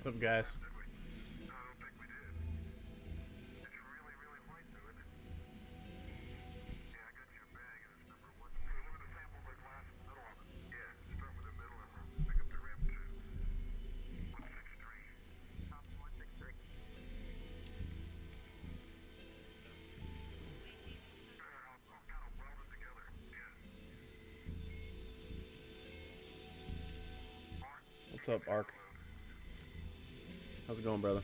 What's up, guys? What's up, Ark? How's it going, brother?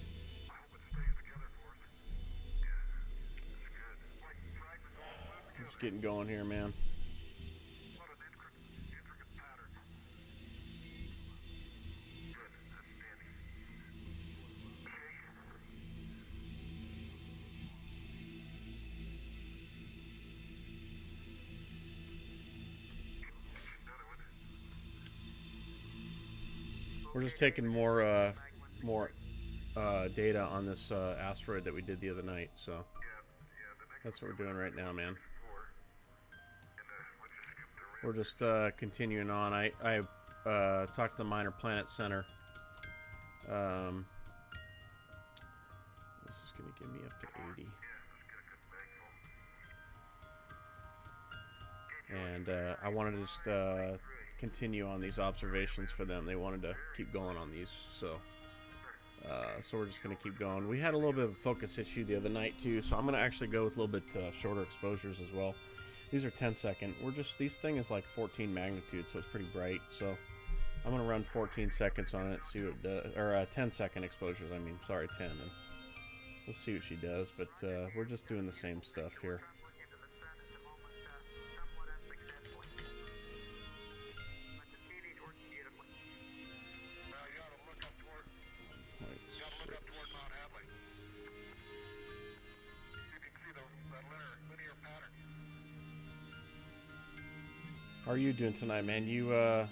Just getting going here, man. We're just taking more data on this asteroid that we did the other night, so that's what we're doing right now, man. We're just continuing on. I talked to the Minor Planet Center. This is going to give me up to 80. And I wanted to just continue on these observations for them. They wanted to keep going on these, so we're just going to keep going. We had a little bit of a focus issue the other night too, so I'm going to actually go with a little bit shorter exposures as well. These are 10-second. These thing is like 14 magnitude, so it's pretty bright. So I'm going to run 14 seconds on it, see what it does, or 10-second exposures. I mean, sorry, 10. And we'll see what she does, but we're just doing the same stuff here. How are you doing tonight, man? You out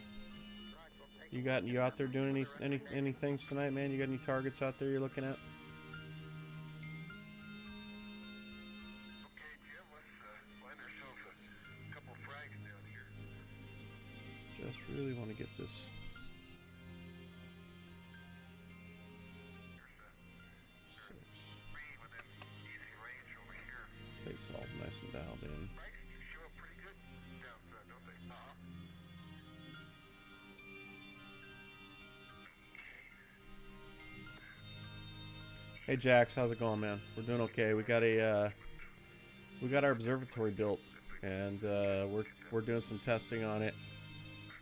there doing any things tonight, man? You got any targets out there you're looking at? Just really want to get this. Face all nice and dialed in. Hey Jax, how's it going, man? We're doing okay. We got our observatory built, and we're doing some testing on it.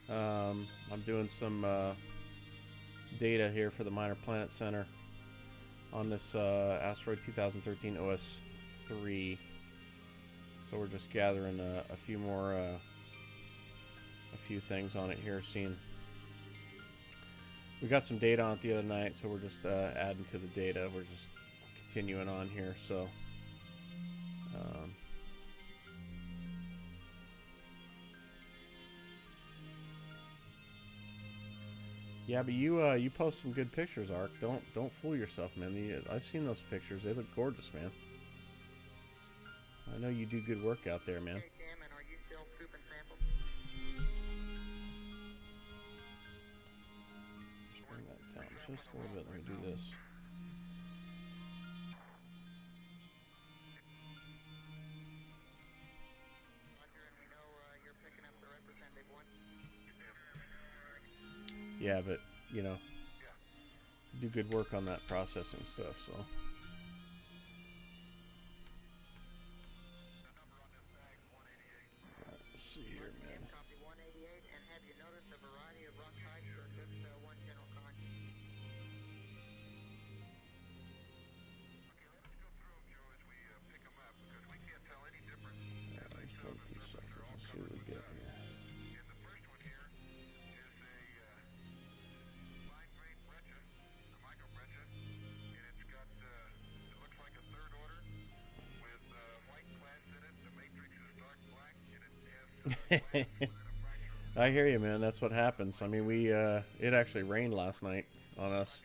I'm doing some data here for the Minor Planet Center on this Asteroid 2013 OS3. So we're just gathering a few more a few things on it here, seeing. We got some data on it the other night, so we're just adding to the data. We're just continuing on here, so yeah, but you post some good pictures, Ark. Don't fool yourself, man. I've seen those pictures. They look gorgeous, man. I know you do good work out there, man. Just a little bit. Let me do this. Yeah, but you know, you do good work on that processing stuff. So. Let's see here, man. Let's see what we get here. I hear you, man. That's what happens. I mean, it actually rained last night on us,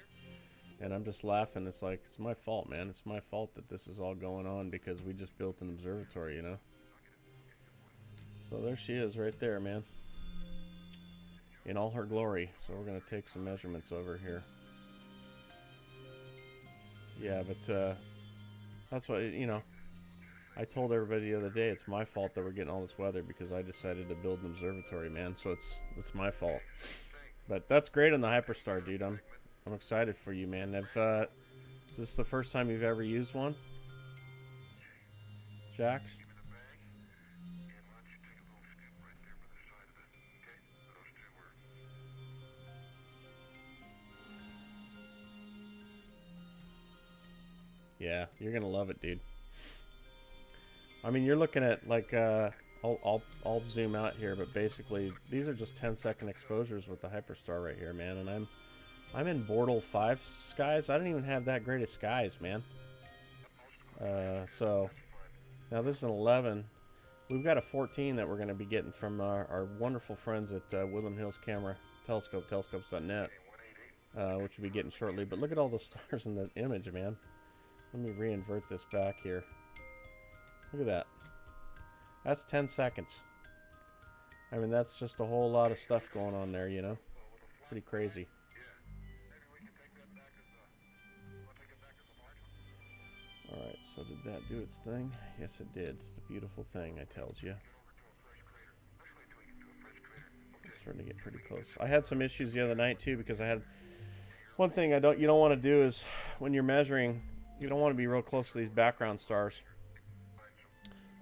and I'm just laughing. It's like, it's my fault, man. It's my fault that this is all going on because we just built an observatory, you know? So there she is right there, man, in all her glory. So we're going to take some measurements over here. Yeah, but that's what, you know, I told everybody the other day it's my fault that we're getting all this weather because I decided to build an observatory, man. So it's my fault. But that's great on the Hyperstar, dude. I'm excited for you, man. Is this the first time you've ever used one, Jax? Yeah, you're gonna love it, dude. I mean, you're looking at like I'll zoom out here, but basically these are just 10-second exposures with the Hyperstar right here, man. And I'm in Bortle 5 skies. I don't even have that great of skies, man. So now this is an 11. We've got a 14 that we're going to be getting from our wonderful friends at Woodland Hills Camera Telescope, telescopes.net, which we'll be getting shortly. But look at all the stars in the image, man. Let me re-invert this back here. Look at that. That's 10 seconds. I mean, that's just a whole lot of stuff going on there, you know? Pretty crazy. Alright, so did that do its thing? Yes, it did. It's a beautiful thing, I tells you. It's starting to get pretty close. I had some issues the other night, too, because I had... One thing you don't want to do is, when you're measuring, you don't want to be real close to these background stars.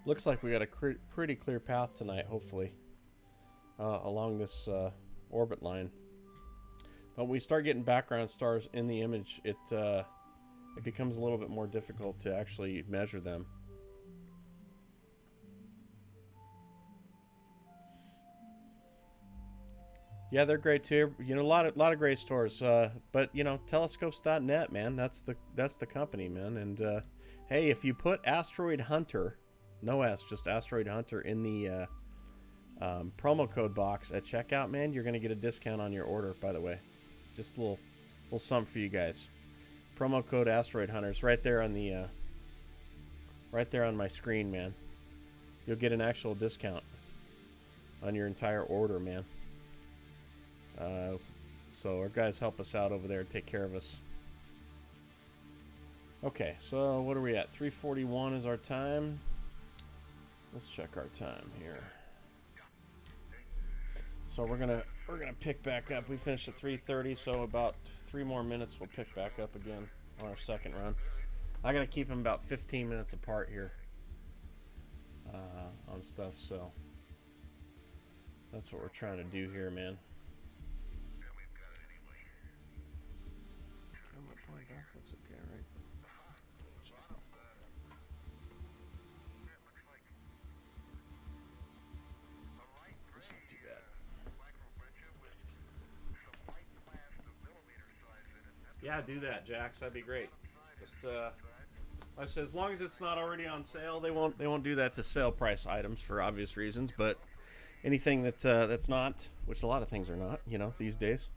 Looks like we got a pretty clear path tonight, hopefully, along this orbit line. But when we start getting background stars in the image, it becomes a little bit more difficult to actually measure them. Yeah, they're great too. You know, a lot of great stores. But you know, telescopes.net, man, that's the company, man. And hey, if you put Asteroid Hunter, no S, just Asteroid Hunter in the promo code box at checkout, man, you're gonna get a discount on your order. By the way, just a little something for you guys. Promo code Asteroid Hunters right there on the right there on my screen, man. You'll get an actual discount on your entire order, man. So our guys help us out over there, take care of us. Okay, so what are we at? 3:41 is our time. Let's check our time here. So we're gonna pick back up. We finished at 3:30, so about 3 more minutes we'll pick back up again on our second run. I gotta keep them about 15 minutes apart here on stuff, so that's what we're trying to do here, man. Looks okay, right? It's not too bad. Yeah, do that, Jax. That'd be great. Just like I said, as long as it's not already on sale, they won't do that to sale price items for obvious reasons. But anything that's not, which a lot of things are not, you know, these days,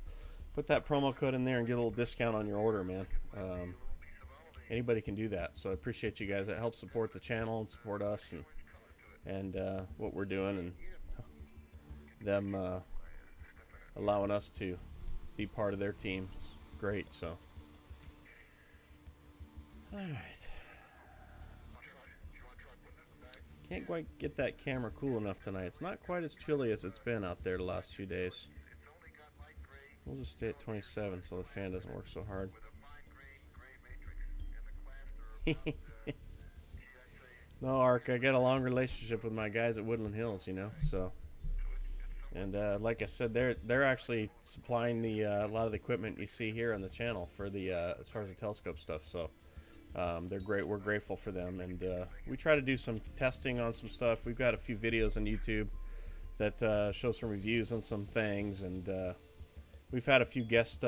put that promo code in there and get a little discount on your order, man. Anybody can do that. So I appreciate you guys. That helps support the channel and support us and what we're doing and them allowing us to be part of their team. It's great. So, all right. Can't quite get that camera cool enough tonight. It's not quite as chilly as it's been out there the last few days. We'll just stay at 27 so the fan doesn't work so hard. No, Ark, I got a long relationship with my guys at Woodland Hills, you know, so. And like I said, they're actually supplying the a lot of the equipment you see here on the channel for the as far as the telescope stuff. So they're great. We're grateful for them, and we try to do some testing on some stuff. We've got a few videos on YouTube that show some reviews on some things, and we've had a few guest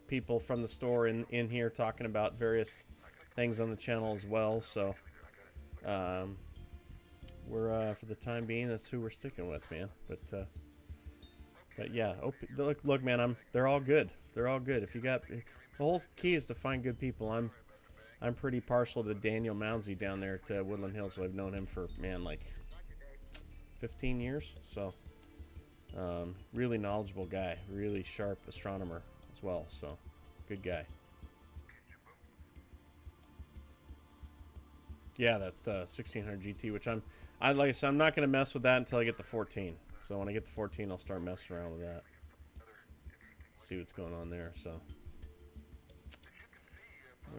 people from the store in here talking about various things on the channel as well. So we're for the time being, that's who we're sticking with, man. But yeah, look, man, they're all good. They're all good. If you got the whole key is to find good people. I'm pretty partial to Daniel Mounsey down there at Woodland Hills. So I've known him for, man, like 15 years. So really knowledgeable guy, really sharp astronomer as well. So good guy. Yeah, that's 1600 GT, which like I said, I'm not going to mess with that until I get the 14. So when I get the 14, I'll start messing around with that. See what's going on there. So, all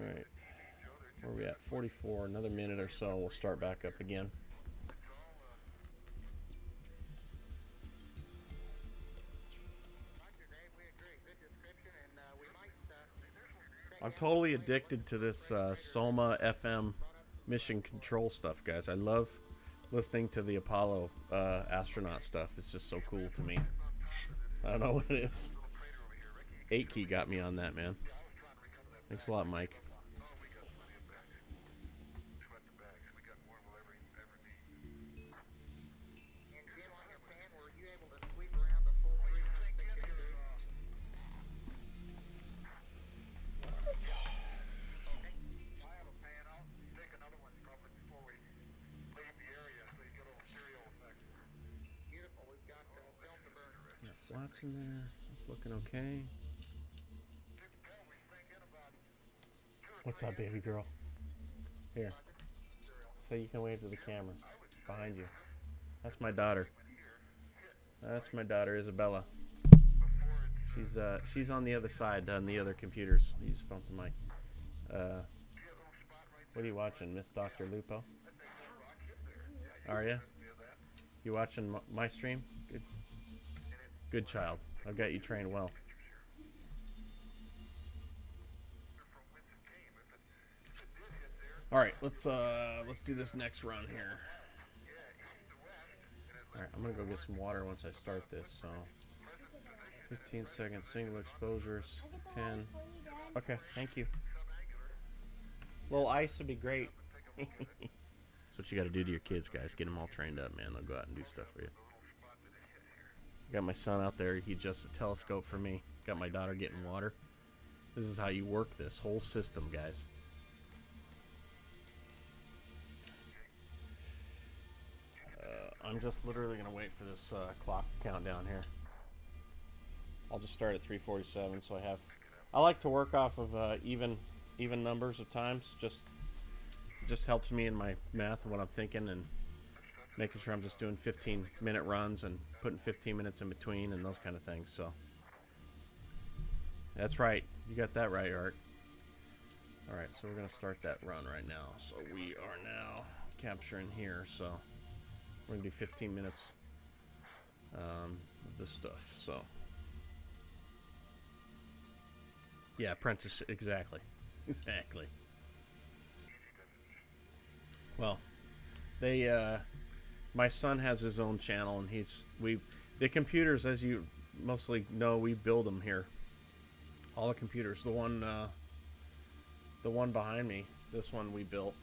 right, where are we at? 44. Another minute or so, we'll start back up again. I'm totally addicted to this Soma FM mission control stuff, guys. I love listening to the Apollo astronaut stuff. It's just so cool to me. I don't know what it is. 8-key got me on that, man. Thanks a lot, Mike. Flats in there. It's looking okay. What's up, baby girl? Here. So you can wave to the camera. Behind you. That's my daughter. That's my daughter, Isabella. She's on the other side, on the other computers. You just bumped the mic. What are you watching, Miss Dr. Lupo? Are you? You watching my stream? Good. Good child. I've got you trained well. All right, let's do this next run here. All right, I'm gonna go get some water once I start this. So, 15 seconds, single exposures, 10. Okay, thank you. A little ice would be great. That's what you got to do to your kids, guys. Get them all trained up, man. They'll go out and do stuff for you. Got my son out there. He adjusts a telescope for me. Got my daughter getting water. This is how you work this whole system, guys. I'm just literally going to wait for this clock countdown here. I'll just start at 3:47, so I like to work off of even numbers of times. Just helps me in my math and what I'm thinking, and making sure I'm just doing 15-minute runs and putting 15 minutes in between and those kind of things. So that's right. You got that right, Art. All right, so we're going to start that run right now. So we are now capturing here. So we're going to do 15 minutes of this stuff. So yeah, apprentice, exactly. Exactly. Well, my son has his own channel, and the computers, as you mostly know, we build them here. All the computers. The one behind me, this one we built.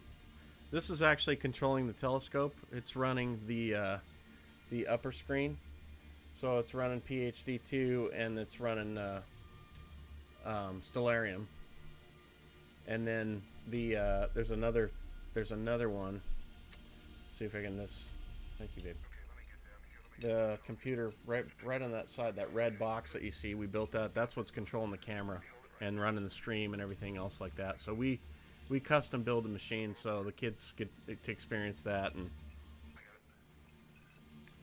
This is actually controlling the telescope. It's running the upper screen, so it's running PhD2, and it's running Stellarium. And then there's another one. See if I can Thank you, babe. The computer right on that side, that red box that you see, we built that. That's what's controlling the camera and running the stream and everything else like that. So we custom build the machine so the kids get to experience that, and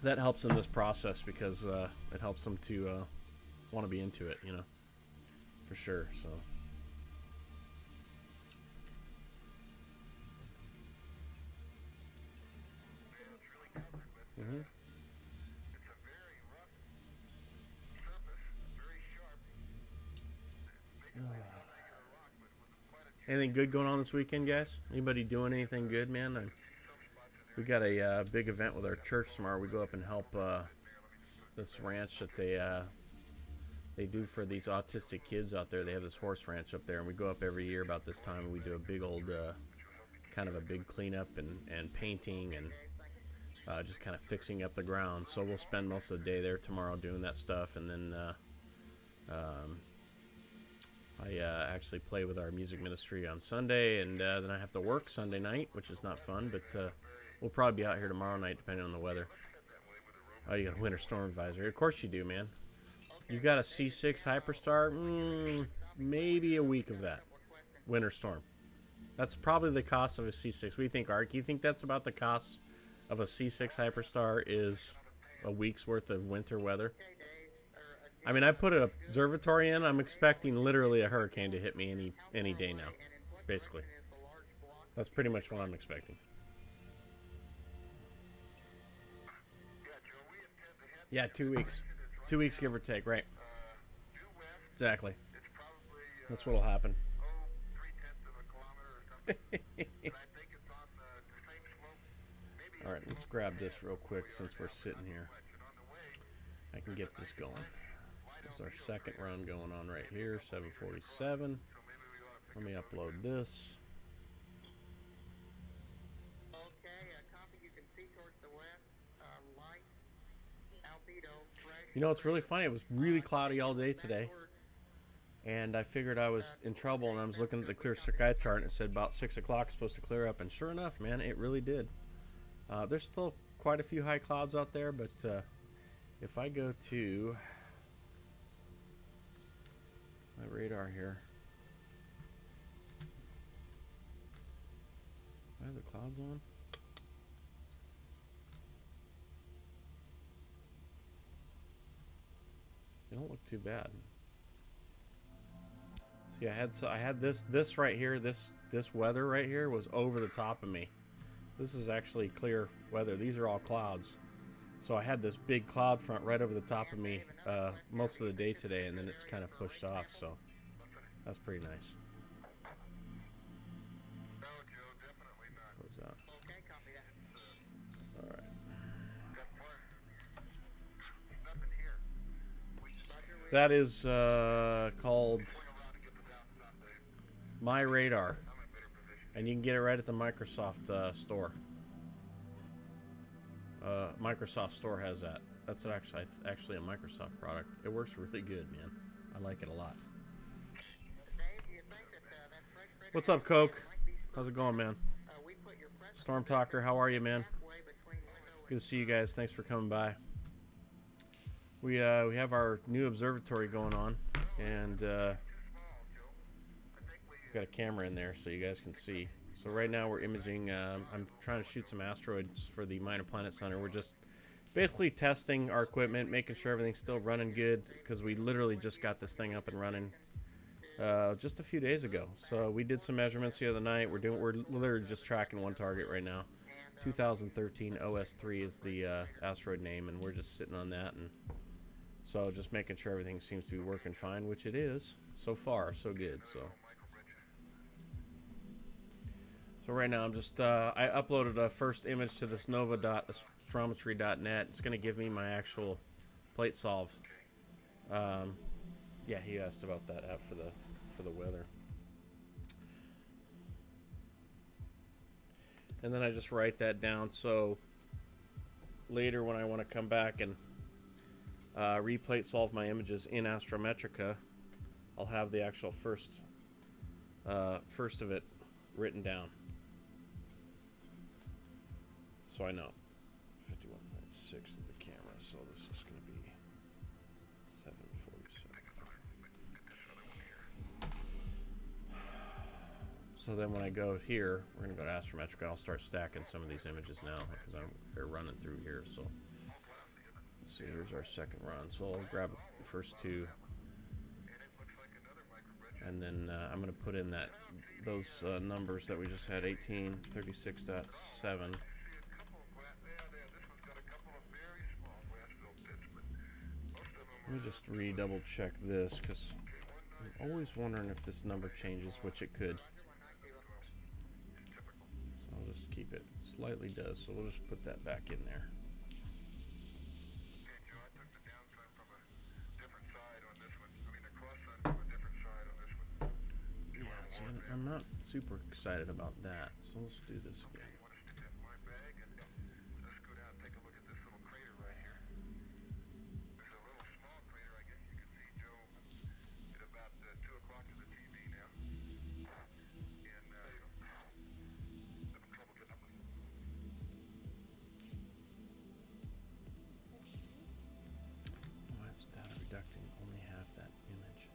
that helps in this process because it helps them to want to be into it, you know, for sure. So. Mm-hmm. Anything good going on this weekend, guys? Anybody doing anything good, man? We got a big event with our church tomorrow. We go up and help this ranch that they do for these autistic kids out there. They have this horse ranch up there, and we go up every year about this time, and we do a big old kind of a big cleanup and painting and just kind of fixing up the ground. So we'll spend most of the day there tomorrow doing that stuff, and then I actually play with our music ministry on Sunday, and then I have to work Sunday night, which is not fun, but we'll probably be out here tomorrow night depending on the weather. Oh, you got a winter storm advisory. Of course you do, man. You got a C6 Hyperstar? Maybe a week of that. Winter storm. That's probably the cost of a C6. What do you think, Ark? You think that's about the cost of a C6 hyperstar is a week's worth of winter weather? I mean, I put an observatory in. I'm expecting literally a hurricane to hit me any day now, basically. That's pretty much what I'm expecting. Yeah, 2 weeks. 2 weeks, give or take, right? Exactly. That's what'll happen. All right, let's grab this real quick since we're sitting here. I can get this going. This is our second run going on right here, 747. Let me upload this. You know, it's really funny. It was really cloudy all day today. And I figured I was in trouble, and I was looking at the clear sky chart, and it said about 6 o'clock supposed to clear up. And sure enough, man, it really did. There's still quite a few high clouds out there, but if I go to my radar here, why are the clouds on? They don't look too bad. See, I had this right here. This weather right here was over the top of me. This is actually clear weather. These are all clouds. So I had this big cloud front right over the top of me most of the day today, and then it's kind of pushed off. So that's pretty nice. Close that. All right. That is called My Radar, and you can get it right at the Microsoft store. Microsoft Store has that. That's actually a Microsoft product. It works really good, man. I like it a lot. What's up, Coke? How's it going, man? Storm Talker, how are you, man? Good to see you guys. Thanks for coming by. We have our new observatory going on, and we've got a camera in there so you guys can see. So right now we're imaging. I'm trying to shoot some asteroids for the Minor Planet Center. We're just basically testing our equipment, making sure everything's still running good, because we literally just got this thing up and running just a few days ago. So we did some measurements the other night. We're literally just tracking one target right now. 2013 OS3 is the asteroid name, and we're just sitting on that, and so just making sure everything seems to be working fine, which it is. So far, so good. So right now I'm just, I uploaded a first image to this nova.astrometry.net. It's going to give me my actual plate solve. Yeah, he asked about that app for the weather. And then I just write that down, so later when I want to come back and replate solve my images in Astrometrica, I'll have the actual first of it written down, so I know. 51.6 is the camera, so this is going to be 747. So then when I go here, we're going to go to Astrometrica. I'll start stacking some of these images now because they're running through here. So let's see, here's our second run. So I'll grab the first two, and then I'm going to put in those numbers that we just had, 1836.7. Let me just double check this, because I'm always wondering if this number changes, which it could. So I'll just keep it. Slightly does, so we'll just put that back in there. Yeah, see, I'm not super excited about that, so let's do this again. Only half that image.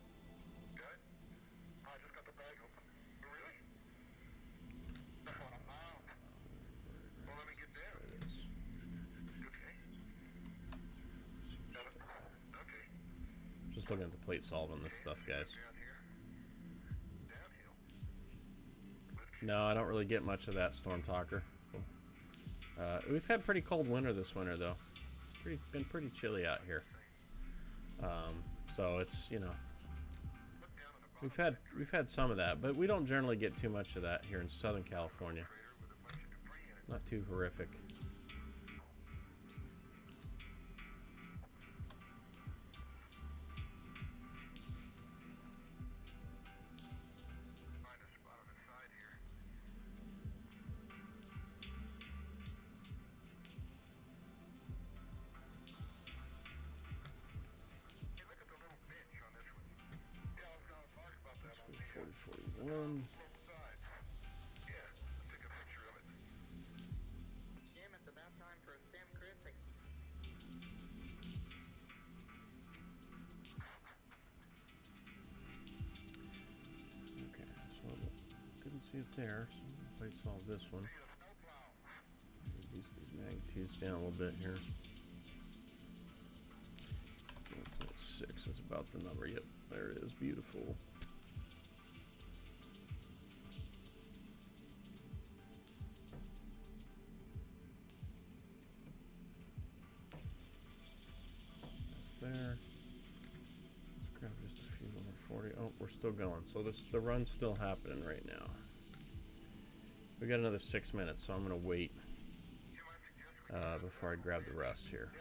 gonna have to plate solve on this stuff, guys. No, I don't really get much of that, Storm Talker. We've had pretty cold winter this winter, though. Been pretty chilly out here. So it's, you know, we've had some of that, but we don't generally get too much of that here in Southern California. Not too horrific. See it there, so I'm going to solve this one. Reduce these magnitudes down a little bit here. 1.6 is about the number. Yep, there it is. Beautiful. That's there. Let's grab just a few more 40. Oh, we're still going. So the run's still happening right now. We got another 6 minutes, so I'm going to wait before I grab the rest here.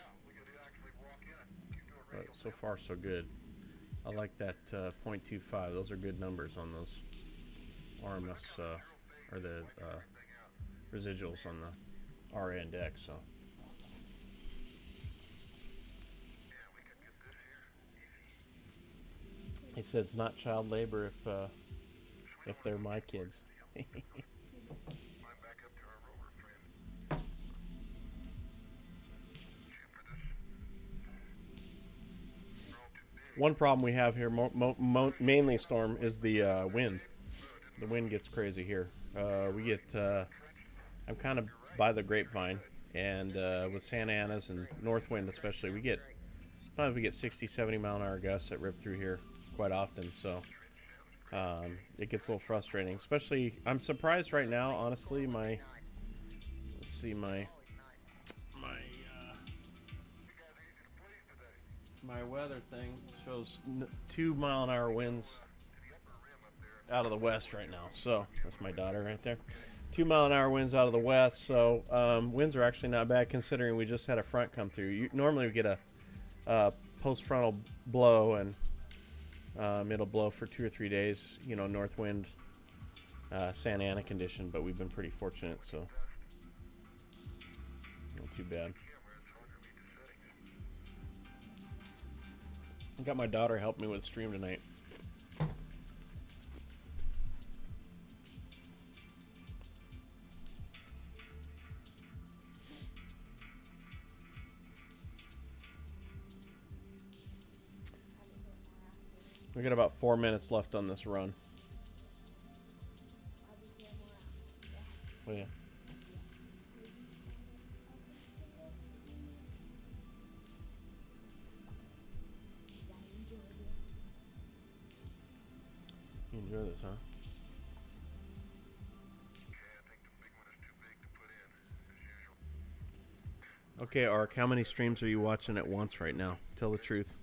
But so far, so good. I like that 0.25. Those are good numbers on those RMS, or the residuals on the RA index. So. He said it's not child labor if they're my kids. One problem we have here, mainly, Storm, is the wind. The wind gets crazy here. We get, I'm kind of by the grapevine, and with Santa Ana's and north wind especially, we get 60, 70 mile an hour gusts that rip through here quite often. So it gets a little frustrating. Especially, I'm surprised right now, honestly. Let's see, my weather thing shows 2 mile an hour winds out of the west right now. So that's my daughter right there. 2 mile an hour winds out of the west. So winds are actually not bad considering we just had a front come through. Normally we get a post frontal blow, and it'll blow for 2 or 3 days. You know, north wind, Santa Ana condition. But we've been pretty fortunate, so not too bad. I got my daughter help me with stream tonight. We got about 4 minutes left on this run. Oh yeah. You enjoy this, huh? Okay, Ark, how many streams are you watching at once right now? Tell the truth.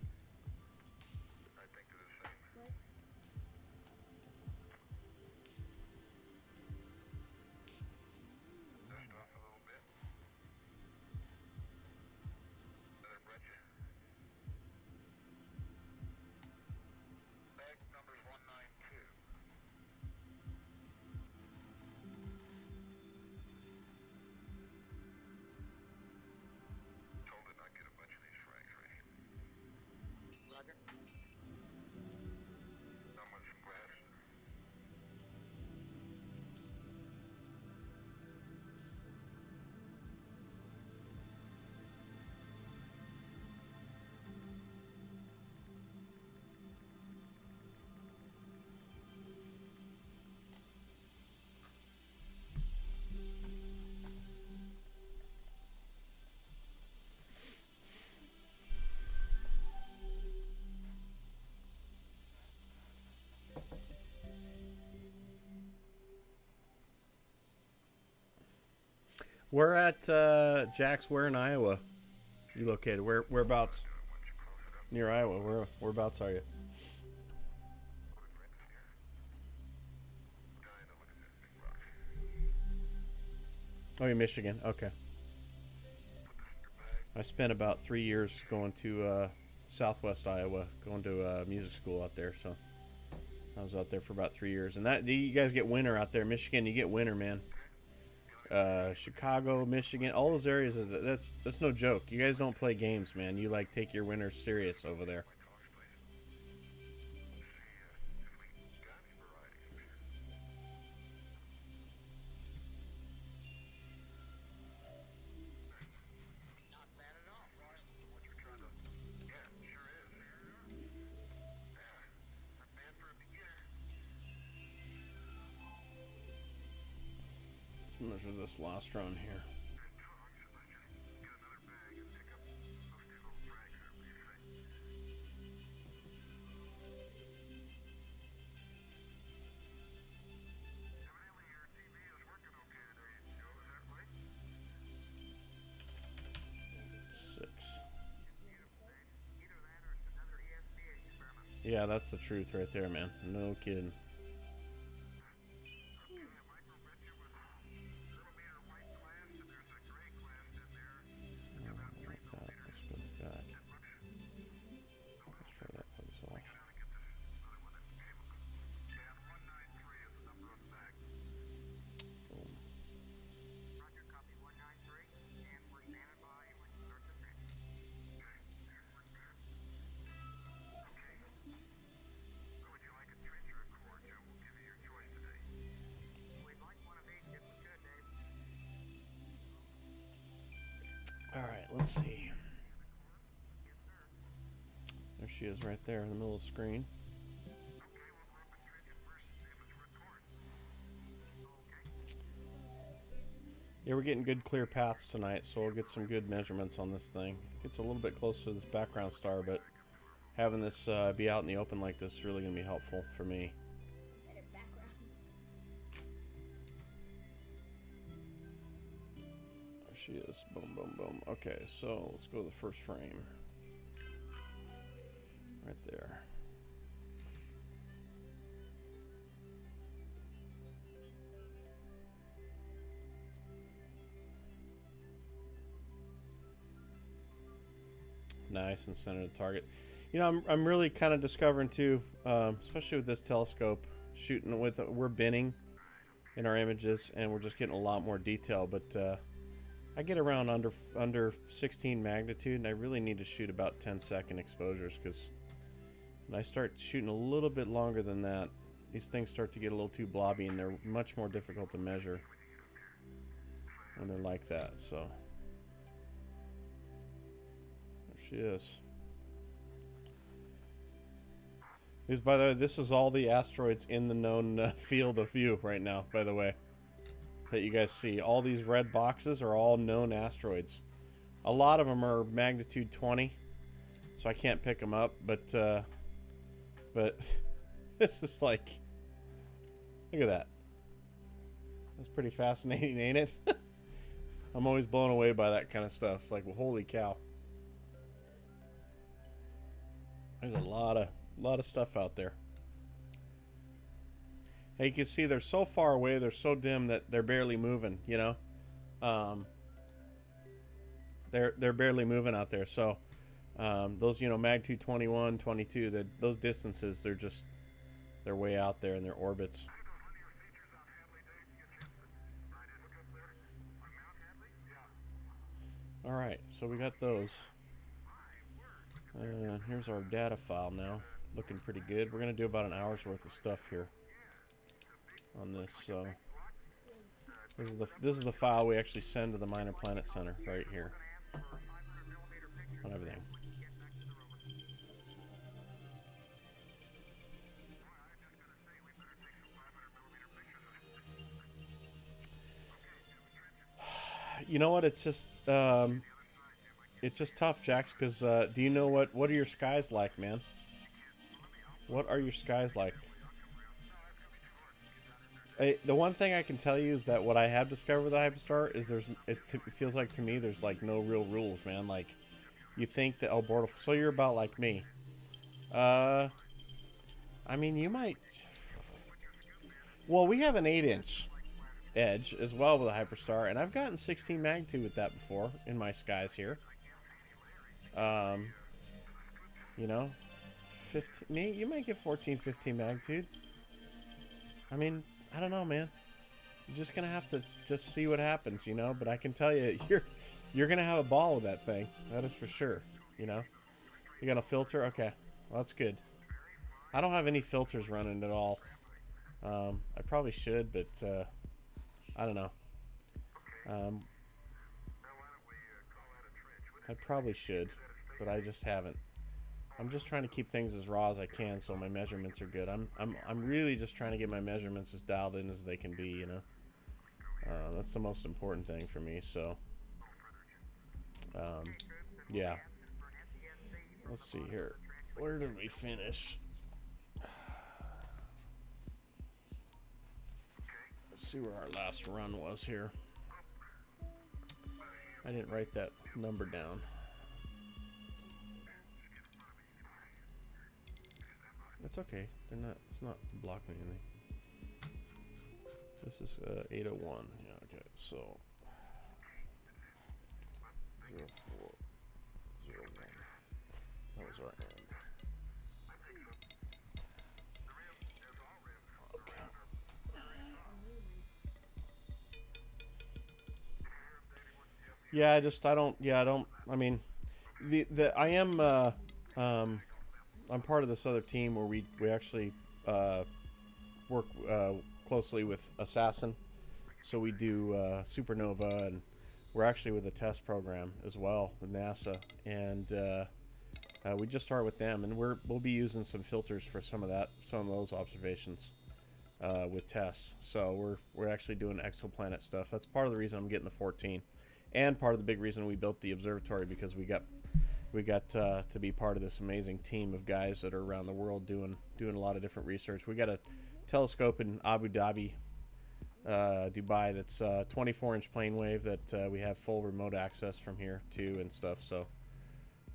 We're at Jack's. Where in Iowa? You located? Whereabouts? Near Iowa. Whereabouts are you? Oh, you're Michigan. Okay. I spent about 3 years going to Southwest Iowa, going to music school out there. So I was out there for about 3 years. And that you guys get winter out there, Michigan. You get winter, man. Chicago, Michigan, all those areas. That's no joke. You guys don't play games, man. You like take your winters serious over there. Let's measure this celestron here. Yeah, that's the truth right there, man. No kidding. All right, let's see. There she is right there in the middle of the screen. Yeah, we're getting good clear paths tonight, so we'll get some good measurements on this thing. Gets a little bit closer to this background star, but having this be out in the open like this is really going to be helpful for me. There she is. Boom, boom, boom. Okay, so let's go to the first frame. Right there. Nice and center the target. You know, I'm really kind of discovering too, especially with this telescope, shooting with we're binning in our images, and we're just getting a lot more detail. But I get around under 16 magnitude, and I really need to shoot about 10-second exposures, because when I start shooting a little bit longer than that, these things start to get a little too blobby, and they're much more difficult to measure when they're like that. So. She is. By the way, this is all the asteroids in the known field of view right now, by the way, that you guys see. All these red boxes are all known asteroids. A lot of them are magnitude 20, so I can't pick them up, but this is like, look at that. That's pretty fascinating, ain't it? I'm always blown away by that kind of stuff. It's like, well, holy cow. There's a lot of stuff out there. Hey, you can see they're so far away, they're so dim that they're barely moving, you know? They're barely moving out there. So those, you know, magnitude 21, 22, those distances, they're way out there in their orbits. All right, so we got those. Here's our data file now. Looking pretty good. We're going to do about an hour's worth of stuff here on this. So this is the file we actually send to the Minor Planet Center right here on everything. You know what? It's just tough, Jax, because do you know what are your skies like, man? What are your skies like? The one thing I can tell you is that what I have discovered with the Hyperstar is it feels like to me there's like no real rules, man. Like you think that so you're about like me. Uh, I mean you might. Well, we have an 8-inch edge as well with a Hyperstar, and I've gotten 16 magnitude with that before in my skies here. Um, you know, 15. You might get 14, 15 magnitude. I mean, I don't know, man. You're just gonna have to just see what happens, you know. But I can tell you, you're gonna have a ball with that thing. That is for sure. You know. You got a filter? Okay, well that's good. I don't have any filters running at all. I probably should, but I don't know. Um, I probably should, but I just haven't. I'm just trying to keep things as raw as I can, so my measurements are good. I'm really just trying to get my measurements as dialed in as they can be. You know, that's the most important thing for me. So, um, yeah. Let's see here. Where did we finish? Let's see where our last run was here. I didn't write that number down. It's okay. It's not blocking anything. This is 801. Yeah, okay. So 0401. That was our end. Okay. Yeah, I mean, I am I'm part of this other team where we actually work closely with Assassin. So we do Supernova, and we're actually with a test program as well with NASA, and we just started with them, and we'll be using some filters for some of those observations with tests. So we're actually doing exoplanet stuff. That's part of the reason I'm getting the 14, and part of the big reason we built the observatory, because we got to be part of this amazing team of guys that are around the world doing a lot of different research. We got a telescope in Abu Dhabi, Dubai, that's 24-inch plane wave that we have full remote access from here to and stuff. So,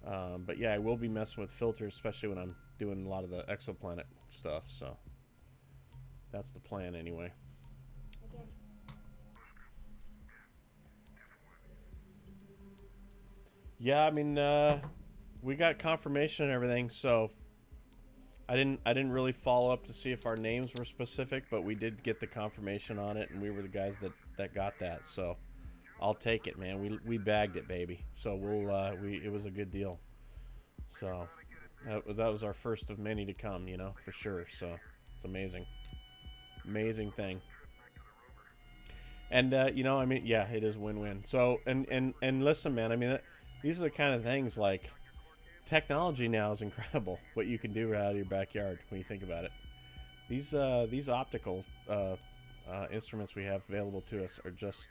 but yeah, I will be messing with filters, especially when I'm doing a lot of the exoplanet stuff. So that's the plan anyway. Yeah, I mean, we got confirmation and everything, so I didn't really follow up to see if our names were specific, but we did get the confirmation on it, and we were the guys that got that. So I'll take it, man. We bagged it, baby. So it was a good deal. So that was our first of many to come, you know, for sure. So it's amazing, amazing thing. And you know, I mean, yeah, it is win-win. So and listen, man. I mean, these are the kind of things like technology now is incredible. What you can do right out of your backyard when you think about it. These optical instruments we have available to us are just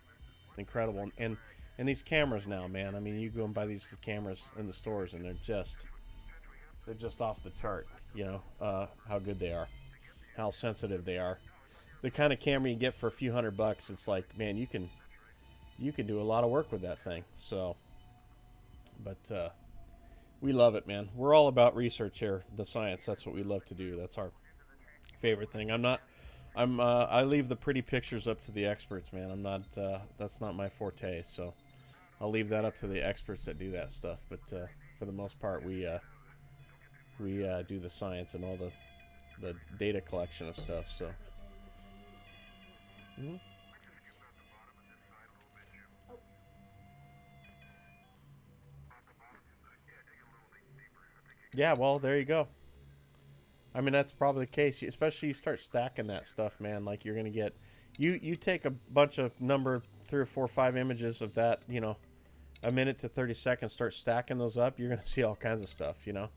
incredible. And these cameras now, man. I mean, you go and buy these cameras in the stores, and they're just off the chart. You know how good they are, how sensitive they are. The kind of camera you get for a few $100, it's like, man, you can do a lot of work with that thing. So, but we love it, man. We're all about research here, the science. That's what we love to do. That's our favorite thing. I leave the pretty pictures up to the experts, man. I'm not. That's not my forte. So, I'll leave that up to the experts that do that stuff. But for the most part, we do the science and all the data collection of stuff. So. Mm-hmm. Yeah, well, there you go. I mean, that's probably the case. Especially you start stacking that stuff, man. Like you're gonna get, you take a bunch of number 3 or 4 or 5 images of that, you know, a minute to 30 seconds. Start stacking those up. You're gonna see all kinds of stuff, you know.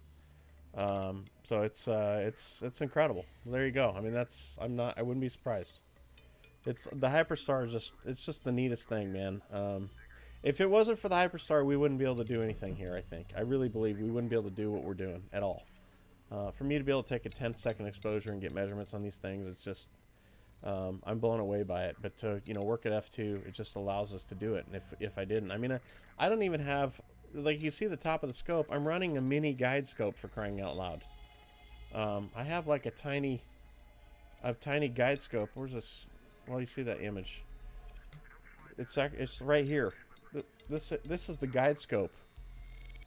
So it's incredible. There you go. I mean, I wouldn't be surprised. It's the Hyperstar is it's just the neatest thing, man. If it wasn't for the Hyperstar, we wouldn't be able to do anything here. I think I really believe we wouldn't be able to do what we're doing at all. For me to be able to take a 10-second exposure and get measurements on these things, it's just I'm blown away by it. But to work at f2, it just allows us to do it. And if I didn't, I mean, I don't even have, like, you see the top of the scope. I'm running a mini guide scope, for crying out loud. I have like a tiny guide scope. Where's this? Well, you see that image. It's right here. This is the guide scope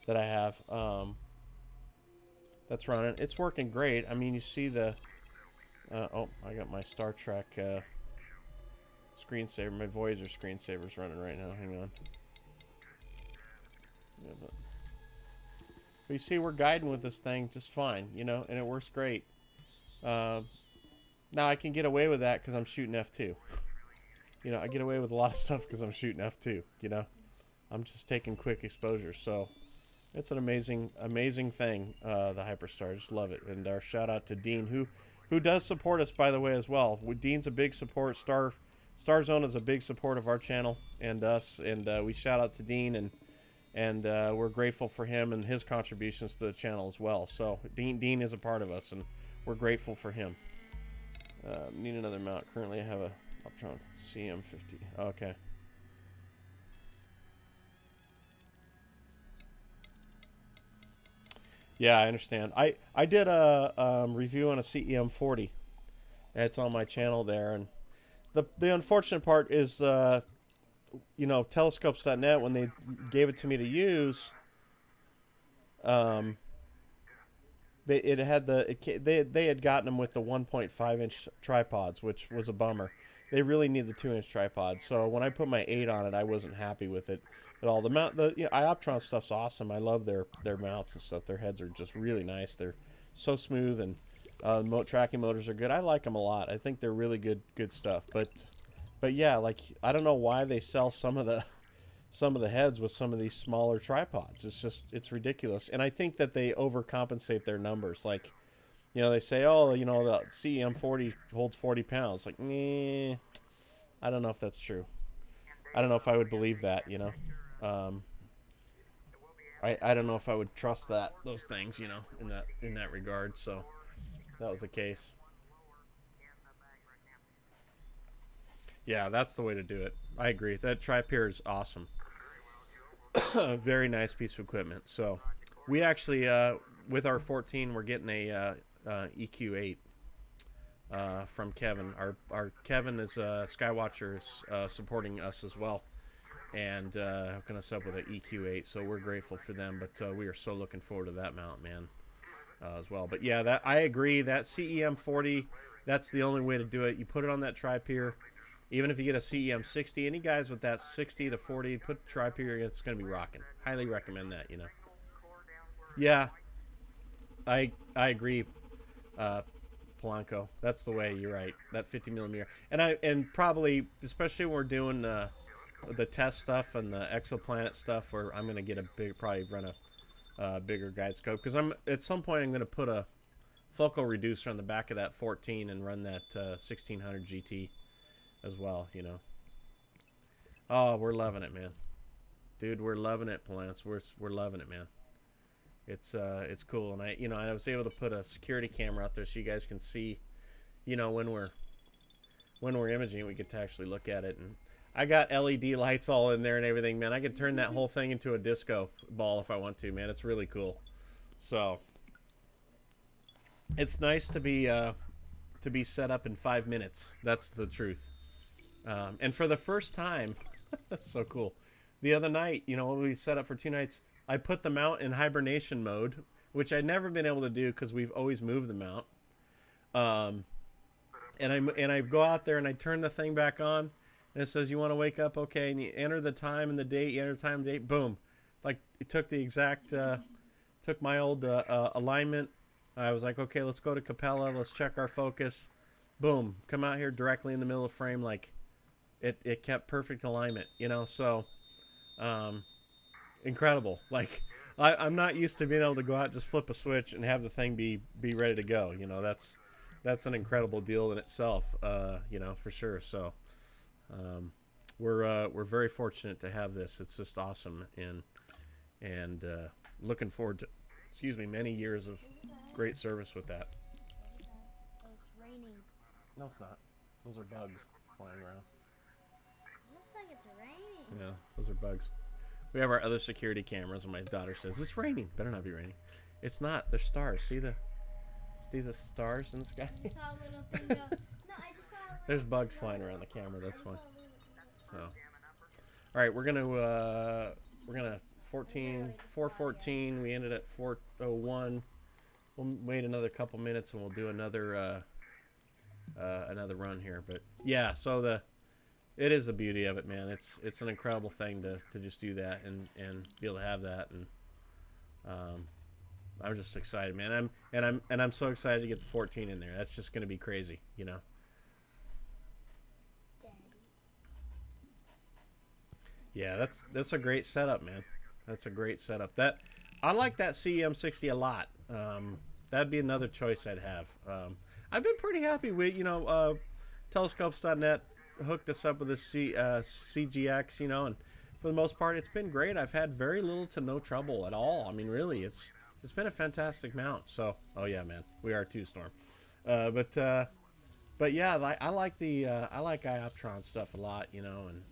that I have. That's running. It's working great. I mean, you see the. Oh, I got my Star Trek screensaver. My Voyager screensaver's running right now. Hang on. Yeah, but you see, we're guiding with this thing just fine, and it works great. Now I can get away with that because I'm shooting f2. I get away with a lot of stuff because I'm shooting f2. I'm just taking quick exposures. So it's an amazing thing. The Hyperstar, I just love it. And our shout out to Dean, who does support us, by the way, as well. Dean's a big support. Starzone is a big support of our channel and us. And we shout out to Dean, and we're grateful for him and his contributions to the channel as well. So Dean is a part of us, and we're grateful for him. Need another mount. Currently, I have a Optron CM50. Okay. Yeah, I understand. I did a review on a CEM40. It's on my channel there, and the unfortunate part is, telescopes.net, when they gave it to me to use, they had gotten them with the 1.5-inch tripods, which was a bummer. They really need the 2-inch tripod. So when I put my 8 on it, I wasn't happy with it at all. The Ioptron stuff's awesome. I love their mounts and stuff. Their heads are just really nice. They're so smooth, and tracking motors are good. I like them a lot. I think they're really good stuff. But yeah, like, I don't know why they sell some of the heads with some of these smaller tripods. It's ridiculous. And I think that they overcompensate their numbers. Like, they say, oh, the CEM40 holds 40 pounds. Like, meh, I don't know if that's true. I don't know if I would believe that, I don't know if I would trust those things, in that regard. So that was the case. Yeah, that's the way to do it. I agree. That Tri-Pier is awesome. Very nice piece of equipment. So we actually, with our 14, we're getting a EQ8 from Kevin. Our Kevin is Skywatcher is supporting us as well, and hooking us up with an EQ8. So we're grateful for them. But we are so looking forward to that mount, man, as well. But yeah, I agree. That CEM40, that's the only way to do it. You put it on that Tri-Pier. Even if you get a CEM60, any guys with that 60 to 40, put Tri-Pier, it's going to be rocking. Highly recommend that, Yeah, I agree, Polanco. That's the way. You're right. That 50 millimeter, and probably, especially when we're doing the test stuff and the exoplanet stuff, where I'm going to get probably run a bigger guide scope, because at some point I'm going to put a focal reducer on the back of that 14 and run that 1600 GT. As well, Oh, we're loving it, man. Dude, we're loving it, Palance. We're loving it, man. It's cool, and I was able to put a security camera out there so you guys can see, when we're imaging, we get to actually look at it. And I got LED lights all in there and everything, man. I could turn that whole thing into a disco ball if I want to, man. It's really cool. So it's nice to be set up in 5 minutes. That's the truth. And for the first time, that's so cool. The other night, when we set up for 2 nights, I put the mount in hibernation mode, which I'd never been able to do because we've always moved the mount. And I go out there and I turn the thing back on, and it says, you want to wake up? Okay. And you enter the time and the date, you enter the time and date, boom. Like, it took the exact, took my old alignment. I was like, okay, let's go to Capella. Let's check our focus. Boom. Come out here directly in the middle of frame. Like, it kept perfect alignment, so incredible. Like, I'm not used to being able to go out, just flip a switch and have the thing be ready to go. That's an incredible deal in itself, for sure. So we're very fortunate to have this. It's just awesome, and looking forward to many years of great service with that. It's raining. No, it's not. Those are bugs flying around. Looks like it's raining. Yeah, those are bugs. We have our other security cameras, and my daughter says, "It's raining." Better not be raining. It's not. There's stars. See the stars in the sky? I just saw a little thing go. No, I just saw a little There's thing bugs go. flying around the camera. I That's just fine. saw a little thing So, go. all right, we're gonna 414. We ended at 401. We'll wait another couple minutes, and we'll do another run here. But yeah, so it is the beauty of it, man. It's an incredible thing to just do that and be able to have that, and I'm just excited, man. I'm so excited to get the 14 in there. That's just gonna be crazy, you know. Daddy. Yeah, that's a great setup, man. That's a great setup. That I like that CEM60 a lot. That'd be another choice I'd have. I've been pretty happy with telescopes.net hooked us up with this CGX, you know, and for the most part, it's been great. I've had very little to no trouble at all. I mean, really, it's been a fantastic mount. So, oh yeah, man, we are too, Storm. But yeah, I like the Ioptron stuff a lot, you know, and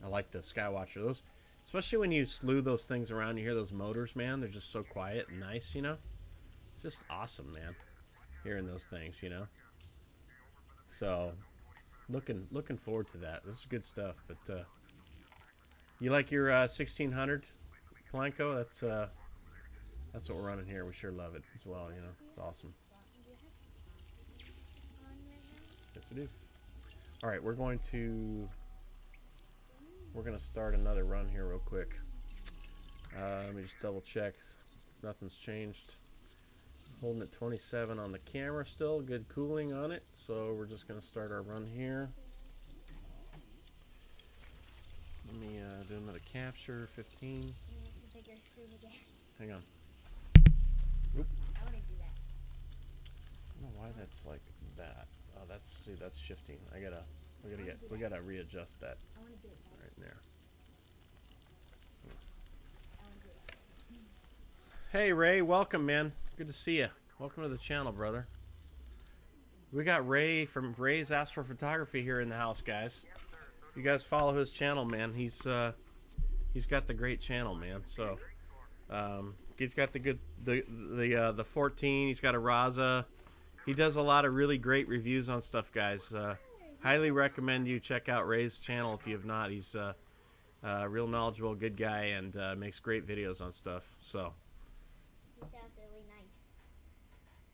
I like the Skywatcher. Those, especially when you slew those things around, you hear those motors, man. They're just so quiet and nice, you know. It's just awesome, man. Hearing those things, you know. So, looking forward to that. This is good stuff. But you like your 1600 Blanco? That's what we're running here. We sure love it as well. You know, it's awesome. Yes, I do. All right, we're going to start another run here real quick. Let me just double check. Nothing's changed. Holding at 27 on the camera still. Good cooling on it. So we're just going to start our run here. Let me do another capture. 15. Bigger screen again. Hang on. Oop. I want to do that. I don't know why that's like that. Oh, that's shifting. We gotta readjust that I want to do it. right there. I want to do it. Hey Ray, welcome, man. Good to see you. Welcome to the channel, brother. We got Ray from Ray's Astrophotography here in the house, guys. You guys follow his channel, man. He's got the great channel, man. So he's got the 14. He's got a Raza. He does a lot of really great reviews on stuff, guys. Highly recommend you check out Ray's channel if you have not. He's a real knowledgeable, good guy, and makes great videos on stuff. So. It sounds really nice.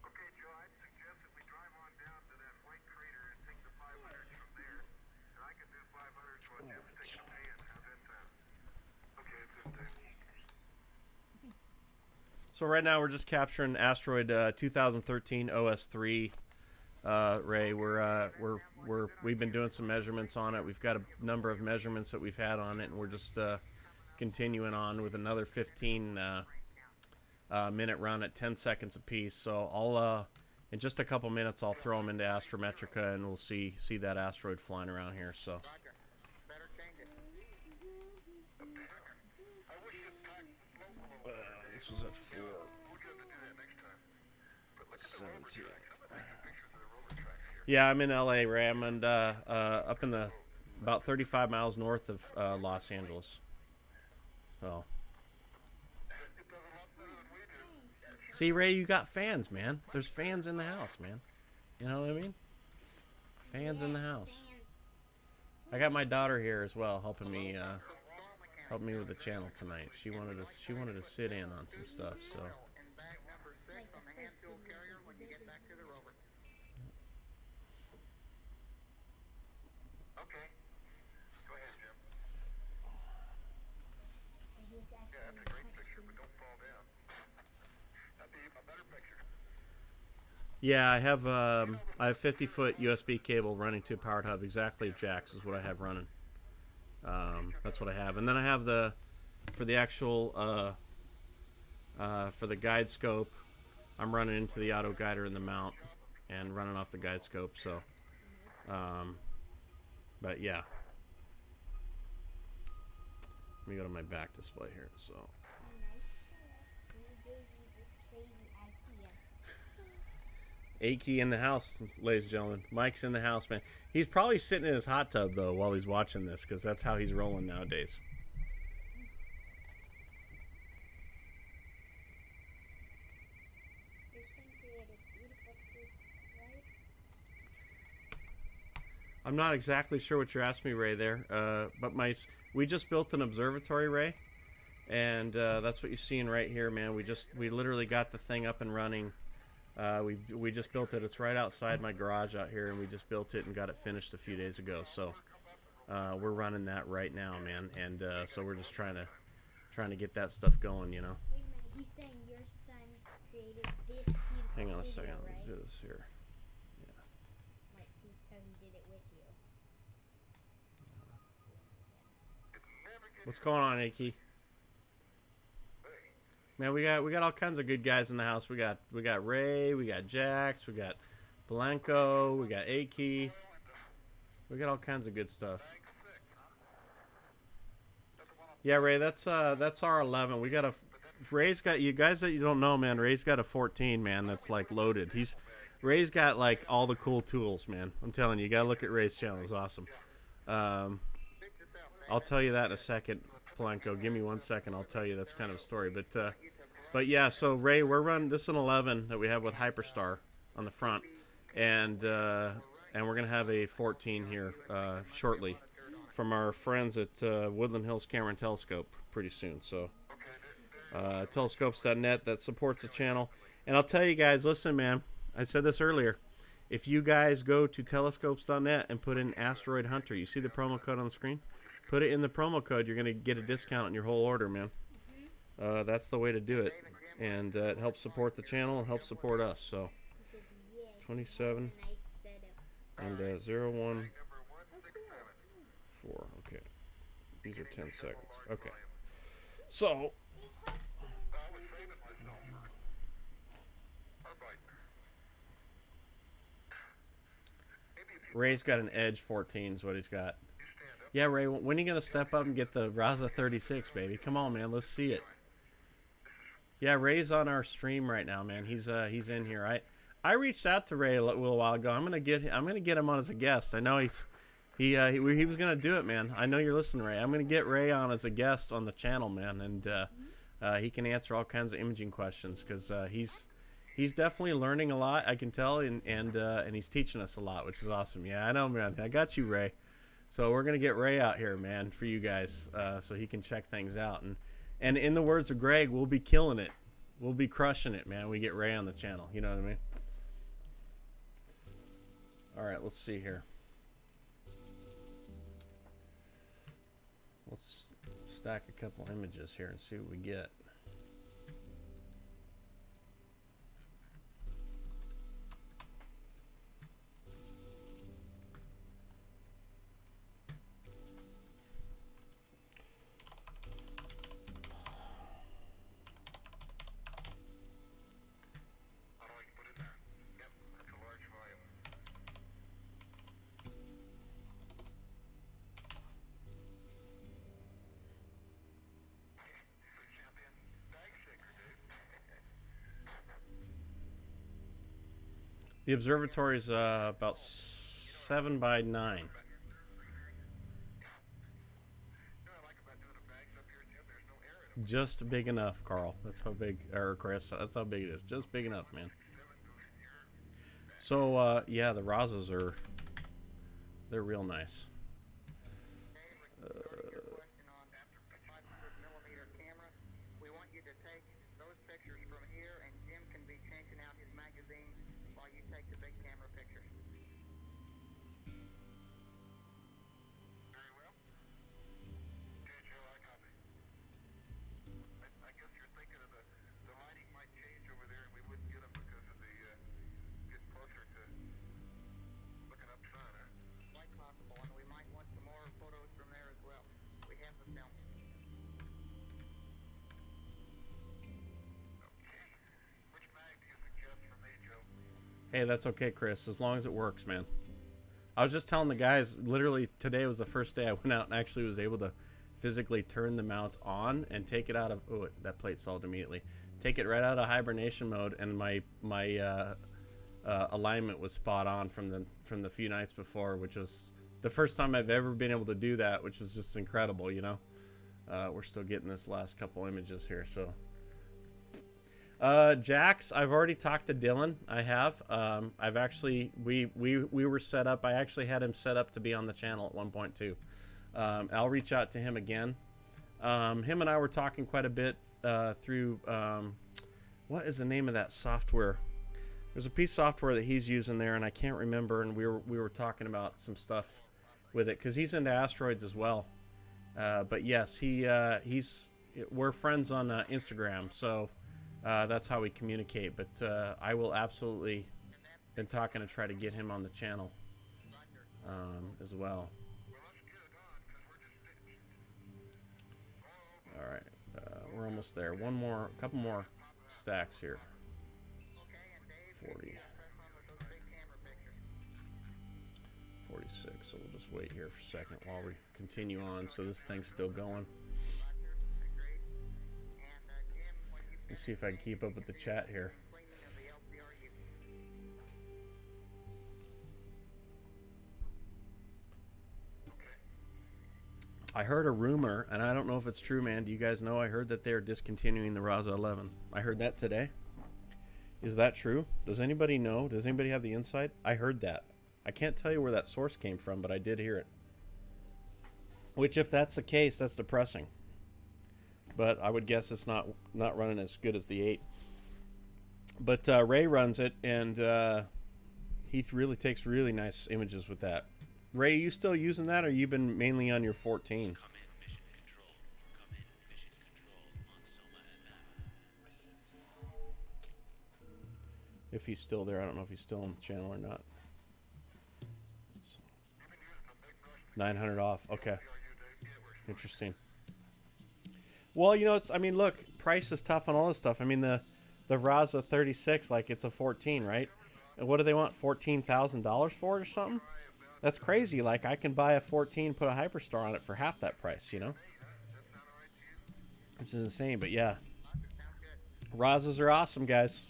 Okay, Joe, I'd suggest that we drive on down to that white crater and take the 500s from there. And I can do 500s while Jim's taking the pan. How's that sound? Okay, it's in there. So right now we're just capturing Asteroid 2013 OS3. Ray, we've been doing some measurements on it. We've got a number of measurements that we've had on it, and we're just continuing on with another 15 minute run at 10 seconds apiece. So I'll in just a couple minutes I'll throw them into Astrometrica, and we'll see that asteroid flying around here. So. Roger. Better change it. I wish you'd pack the smoke a little better. This was at 4. We'll have to do that next time. But look at the rover 17. tracks. I'm taking pictures of the rover tracks here. Yeah, I'm in LA, Ray. I'm up in the about 35 miles north of Los Angeles. So. It does a lot better than we do. See, Ray, you got fans, man. There's fans in the house, man. You know what I mean? Fans in the house. I got my daughter here as well, helping me with the channel tonight. She wanted to sit in on some stuff, so. And bag number 6 on the hand fuel carrier when you get back to the rover. Okay. Go ahead, Jim. He's Yeah, asking that's me a great a picture, question. but don't fall down. That'd be a better picture. Yeah, I have 50-foot USB cable running to a powered hub. Exactly, Jax is what I have running. That's what I have, and then I have for the actual for the guide scope, I'm running into the auto guider in the mount and running off the guide scope. So, but yeah, let me go to my back display here. So. Who gave you this crazy idea? Akey in the house, ladies and gentlemen. Mike's in the house, man. He's probably sitting in his hot tub, though, while he's watching this, because that's how he's rolling nowadays. Your son created beautiful street, right? I'm not exactly sure what you're asking me, Ray, there. But we just built an observatory, Ray. And that's what you're seeing right here, man. We literally got the thing up and running. We just built it. It's right outside my garage out here, and we just built it and got it finished a few days ago. So we're running that right now, man. And so we're just trying to get that stuff going, you know. Wait a minute, he's saying your son created this beautiful Hang on a studio, second. right? Let's do this here. Like, so he did it with you. What's going on, Aki? Man, we got all kinds of good guys in the house. We got Ray, we got Jax, we got Blanco, we got Aki. We got all kinds of good stuff. Yeah, Ray, that's our 11. We got Ray's got, you guys that you don't know, man. Ray's got a 14, man. That's like loaded. Ray's got like all the cool tools, man. I'm telling you, you gotta look at Ray's channel. It's awesome. I'll tell you that in a second, Blanco. Give me 1 second. I'll tell you that's kind of a story. But yeah, so Ray, we're running this is an 11 that we have with Hyperstar on the front, and we're gonna have a 14 here shortly from our friends at Woodland Hills Camera and Telescope pretty soon. So telescopes.net, that supports the channel. And I'll tell you guys, listen, man, I said this earlier. If you guys go to telescopes.net and put in Asteroid Hunter, you see the promo code on the screen? Put it in the promo code. You're going to get a discount on your whole order, man. That's the way to do it. And it helps support the channel and helps support us. So, He says, yeah, 27 nice setup. and 014. Okay. These are 10 seconds. Okay. So, Ray's got an Edge 14 is what he's got. Yeah, Ray, when are you going to step up and get the Raza 36, baby? Come on, man. Let's see it. Yeah, Ray's on our stream right now, man. He's in here. I reached out to Ray a little while ago. I'm gonna get him on as a guest. I know he was gonna do it, man. I know you're listening, Ray. I'm gonna get Ray on as a guest on the channel, man, and he can answer all kinds of imaging questions because he's definitely learning a lot. I can tell, and he's teaching us a lot, which is awesome. Yeah, I know, man. I got you, Ray. So we're gonna get Ray out here, man, for you guys, so he can check things out. And in the words of Greg, we'll be killing it. We'll be crushing it, man. We get Ray on the channel. You know what I mean? All right, let's see here. Let's stack a couple images here and see what we get. The observatory is about 7 by 9. Just big enough, Carl. That's how big, or Chris. That's how big it is. Just big enough, man. So yeah, the Razas they're real nice. Hey, that's okay, Chris, as long as it works, man. I was just telling the guys, literally today was the first day I went out and actually was able to physically turn the mount on and take it out of, that plate solved immediately. Take it right out of hibernation mode, and my alignment was spot on from the few nights before, which was the first time I've ever been able to do that, which is just incredible, you know. We're still getting this last couple images here, so. Jax, I've already talked to Dylan. I have. I've actually we were set up. I actually had him set up to be on the channel at one point too. I'll reach out to him again. Him and I were talking quite a bit through what is the name of that software? There's a piece of software that he's using there, and I can't remember. And we were talking about some stuff with it because he's into asteroids as well. But yes, we're friends on Instagram, so. That's how we communicate, but I will absolutely been talking to try to get him on the channel as well. All right, we're almost there. A couple more stacks here. 40, 46. So we'll just wait here for a second while we continue on. So this thing's still going. Let's see if I can keep up with the chat here. I heard a rumor, and I don't know if it's true, man. Do you guys know? I heard that they're discontinuing the Raza 11. I heard that today. Is that true? Does anybody know? Does anybody have the insight? I heard that. I can't tell you where that source came from, but I did hear it. Which, if that's the case, that's depressing. But I would guess it's not running as good as the 8. But Ray runs it, and he really takes really nice images with that. Ray, are you still using that, or you've been mainly on your 14? If he's still there, I don't know if he's still on the channel or not. 900 off. Okay. Interesting. Well, you know, I mean, look, price is tough on all this stuff. I mean, the Raza 36, like, it's a 14, right? And what do they want, $14,000 for it or something? That's crazy. Like, I can buy a 14, put a Hyperstar on it for half that price, you know? Which is insane, but yeah. Razas are awesome, guys.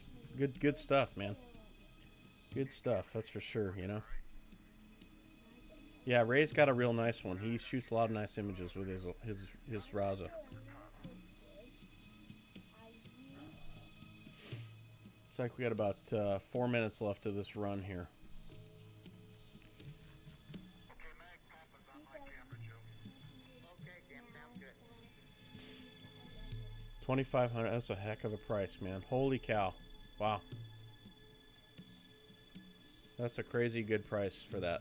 Good stuff, man. Good stuff, that's for sure, you know? Yeah, Ray's got a real nice one. He shoots a lot of nice images with his Raza. Looks like we got about 4 minutes left of this run here. 2,500. That's a heck of a price, man. Holy cow! Wow, that's a crazy good price for that.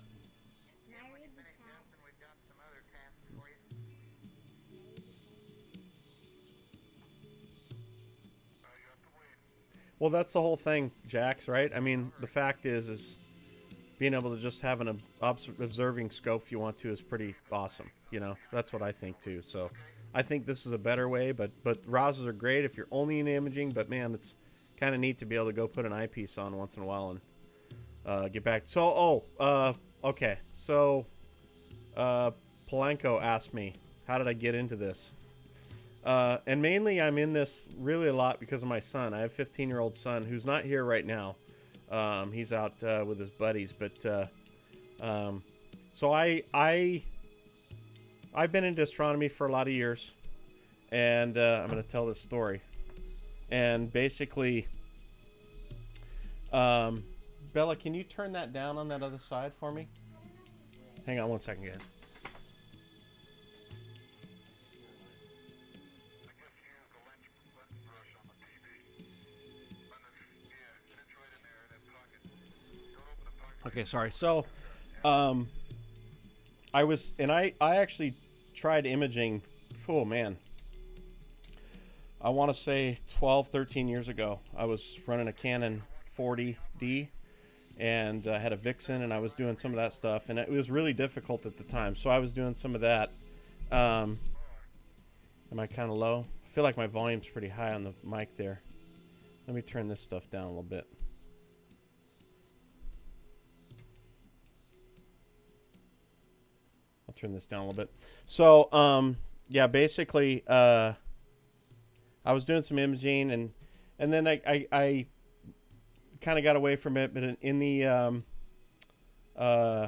Well, that's the whole thing, Jax, right? I mean, the fact is being able to just have an observing scope if you want to is pretty awesome. You know, that's what I think too. So I think this is a better way, but Razas are great if you're only in imaging, but man, it's kind of neat to be able to go put an eyepiece on once in a while and get back. So, okay. So, Polanco asked me, how did I get into this? And mainly I'm in this really a lot because of my son. I have a 15-year-old son who's not here right now. He's out with his buddies. But so I've been into astronomy for a lot of years. And I'm going to tell this story. And basically, Bella, can you turn that down on that other side for me? Hang on one second, guys. Okay, sorry. So, I actually tried imaging, oh man, I want to say 12, 13 years ago. I was running a Canon 40D and I had a Vixen and I was doing some of that stuff, and it was really difficult at the time. So I was doing some of that. Am I kind of low? I feel like my volume's pretty high on the mic there. Let me turn this stuff down a little bit. I'll turn this down a little bit. So, yeah, basically, I was doing some imaging, and then I kind of got away from it, but in the uh,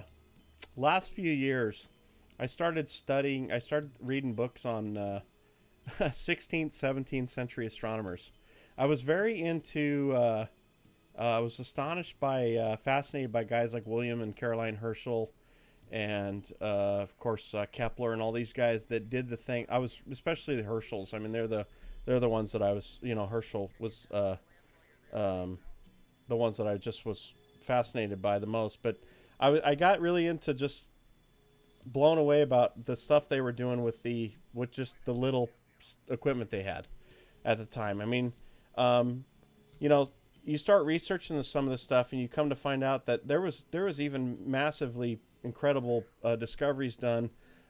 last few years, I started reading books on 16th, 17th century astronomers. I was very into. I was astonished by, fascinated by guys like William and Caroline Herschel, and of course Kepler and all these guys that did the thing. I was especially the Herschels. I mean, they're the ones that I was. Herschel was um, the ones that I just was fascinated by the most. But I got really into just blown away about the stuff they were doing with just the little equipment they had at the time. I mean, um, you know, you start researching some of this stuff, and you come to find out that there was even massively incredible discoveries done.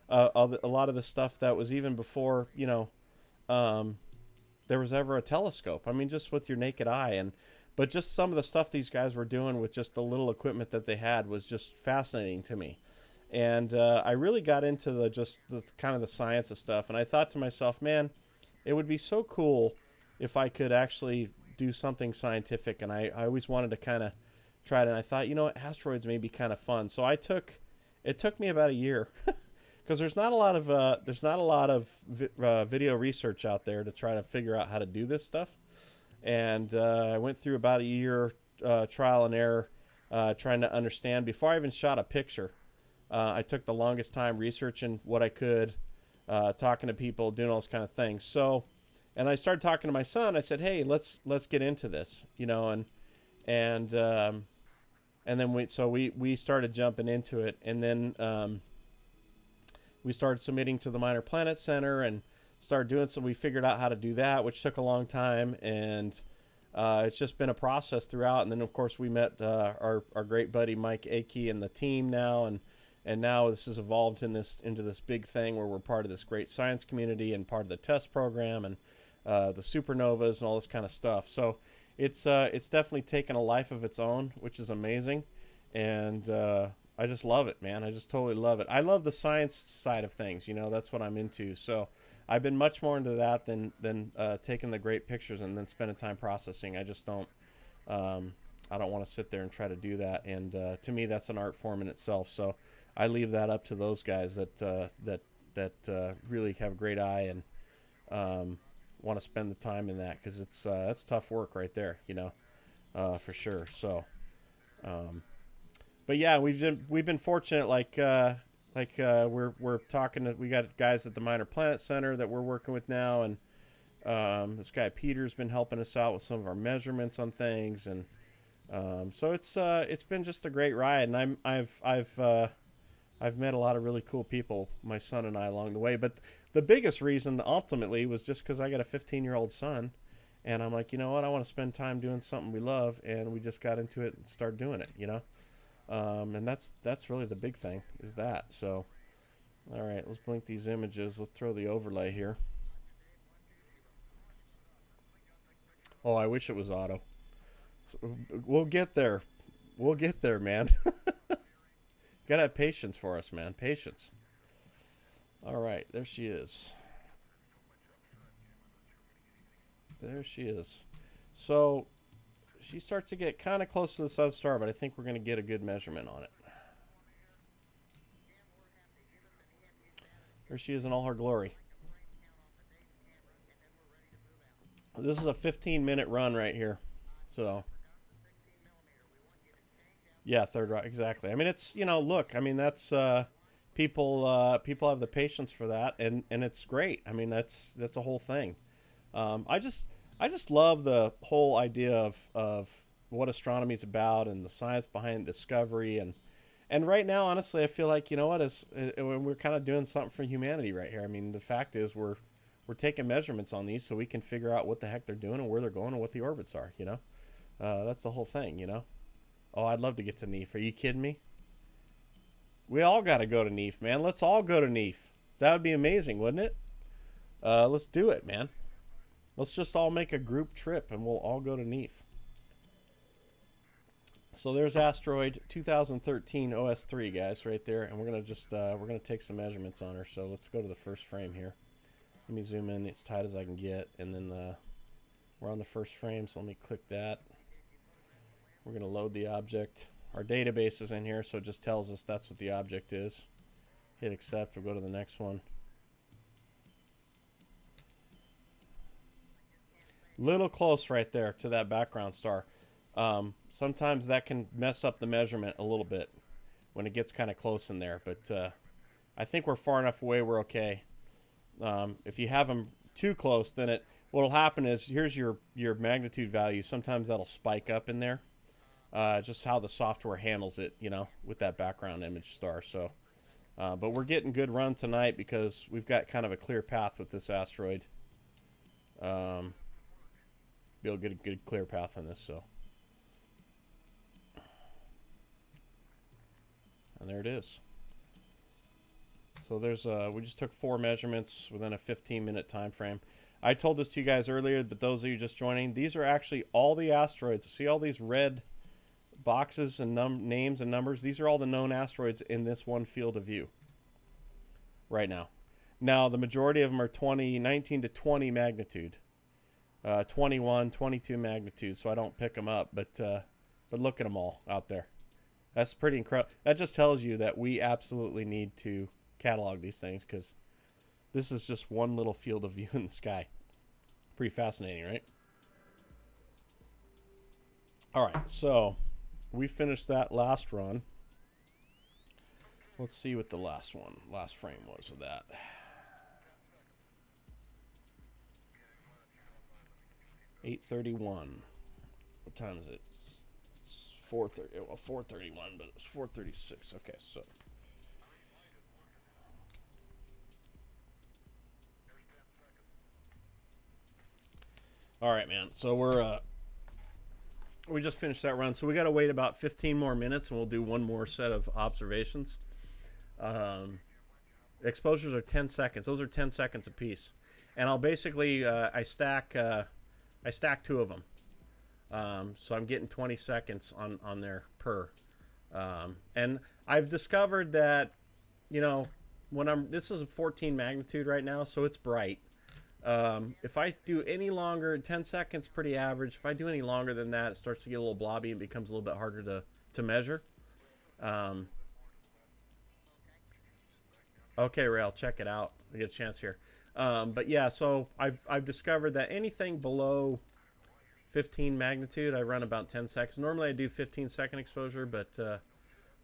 A lot of the stuff that was even before um, there was ever a telescope. I mean, just with your naked eye, but just some of the stuff these guys were doing with just the little equipment that they had was just fascinating to me. And I really got into the kind of the science of stuff, and I thought to myself, man, it would be so cool if I could actually do something scientific. And I always wanted to kind of try it, and I thought, asteroids may be kind of fun. So it took me about a year because there's not a lot of video research out there to try to figure out how to do this stuff. And I went through about a year trial and error, trying to understand before I even shot a picture. I took the longest time researching what I could, talking to people, doing all those kind of things. So, and I started talking to my son. I said, "Hey, let's get into this," and then we started jumping into it, and then we started submitting to the Minor Planet Center and started doing so. We figured out how to do that, which took a long time, and it's just been a process throughout. And then, of course, we met our great buddy Mike Akey and the team now, and now this has evolved into this big thing where we're part of this great science community and part of the test program and the supernovas and all this kind of stuff. So it's definitely taken a life of its own, which is amazing, and I just love it, man. I just totally love it. I love the science side of things. That's what I'm into. So I've been much more into that than taking the great pictures and then spending time processing. I just don't. I don't want to sit there and try to do that. And to me, that's an art form in itself. So I leave that up to those guys that really have a great eye and want to spend the time in that, because that's tough work right there, for sure. So, but yeah, we've been fortunate. We're talking. We got guys at the Minor Planet Center that we're working with now, and this guy Peter's been helping us out with some of our measurements on things, and so it's been just a great ride. And I've met a lot of really cool people, my son and I, along the way. But the biggest reason ultimately was just because I got a 15-year-old son, and I'm like, you know what, I want to spend time doing something we love, and we just got into it and started doing it, and that's really the big thing, is that. So, all right, let's blink these images. Let's throw the overlay here. Oh, I wish it was auto. So we'll get there. We'll get there, man. Gotta have patience for us, man. Patience. All right, there she is. There she is. So she starts to get kind of close to the Southern Star, but I think we're going to get a good measurement on it. There she is in all her glory. This is a 15-minute run right here. So yeah, third rock, exactly. I mean, it's, look, I mean, that's people have the patience for that, and it's great. I mean, that's a whole thing. I just love the whole idea of what astronomy is about and the science behind discovery, and right now, honestly, I feel like, we're kind of doing something for humanity right here. I mean, the fact is we're taking measurements on these so we can figure out what the heck they're doing and where they're going and what the orbits are. That's the whole thing. Oh, I'd love to get to Neef. Are you kidding me? We all got to go to Neef, man. Let's all go to Neef. That would be amazing, wouldn't it? Let's do it, man. Let's just all make a group trip and we'll all go to Neef. So there's Asteroid 2013 OS3, guys, right there, and we're gonna take some measurements on her. So let's go to the first frame here. Let me zoom in as tight as I can get, and then we're on the first frame. So let me click that. We're going to load the object. Our database is in here, so it just tells us that's what the object is. Hit accept. We'll go to the next one. Little close right there to that background star. Sometimes that can mess up the measurement a little bit when it gets kind of close in there, but I think we're far enough away we're okay. If you have them too close, then what'll happen is, here's your magnitude value. Sometimes that'll spike up in there. Just how the software handles it, you know, with that background image star. So, but we're getting good run tonight because we've got kind of a clear path with this asteroid. Be able to get a good clear path on this. So, and there it is. So there's we just took 4 measurements within a 15-minute time frame. I told this to you guys earlier, but those of you just joining, these are actually all the asteroids. See all these red boxes and names and numbers? These are all the known asteroids in this one field of view right now. Now, the majority of them are 19 to 20 magnitude, 21, 22 magnitude, so I don't pick them up, but look at them all out there. That's pretty incredible. That just tells you that we absolutely need to catalog these things, because this is just one little field of view in the sky. Pretty fascinating, right? All right, so we finished that last run. Let's see what the last frame was with that. $8:31. What time is it? It's 4:30. Well, 4:31, but it's 4:36. Okay, so. All right, man. So we just finished that run. So we got to wait about 15 more minutes, and we'll do one more set of observations. Exposures are 10 seconds. Those are 10 seconds apiece. And I'll basically I stack 2 of them. So I'm getting 20 seconds on there per. And I've discovered that, you know, this is a 14 magnitude right now, so it's bright. If I do any longer, 10 seconds pretty average. If I do any longer than that, it starts to get a little blobby and becomes a little bit harder to measure. Okay, Ray, I'll check it out. I get a chance here. But yeah, so I've discovered that anything below 15 magnitude, I run about 10 seconds. Normally I do 15-second exposure, but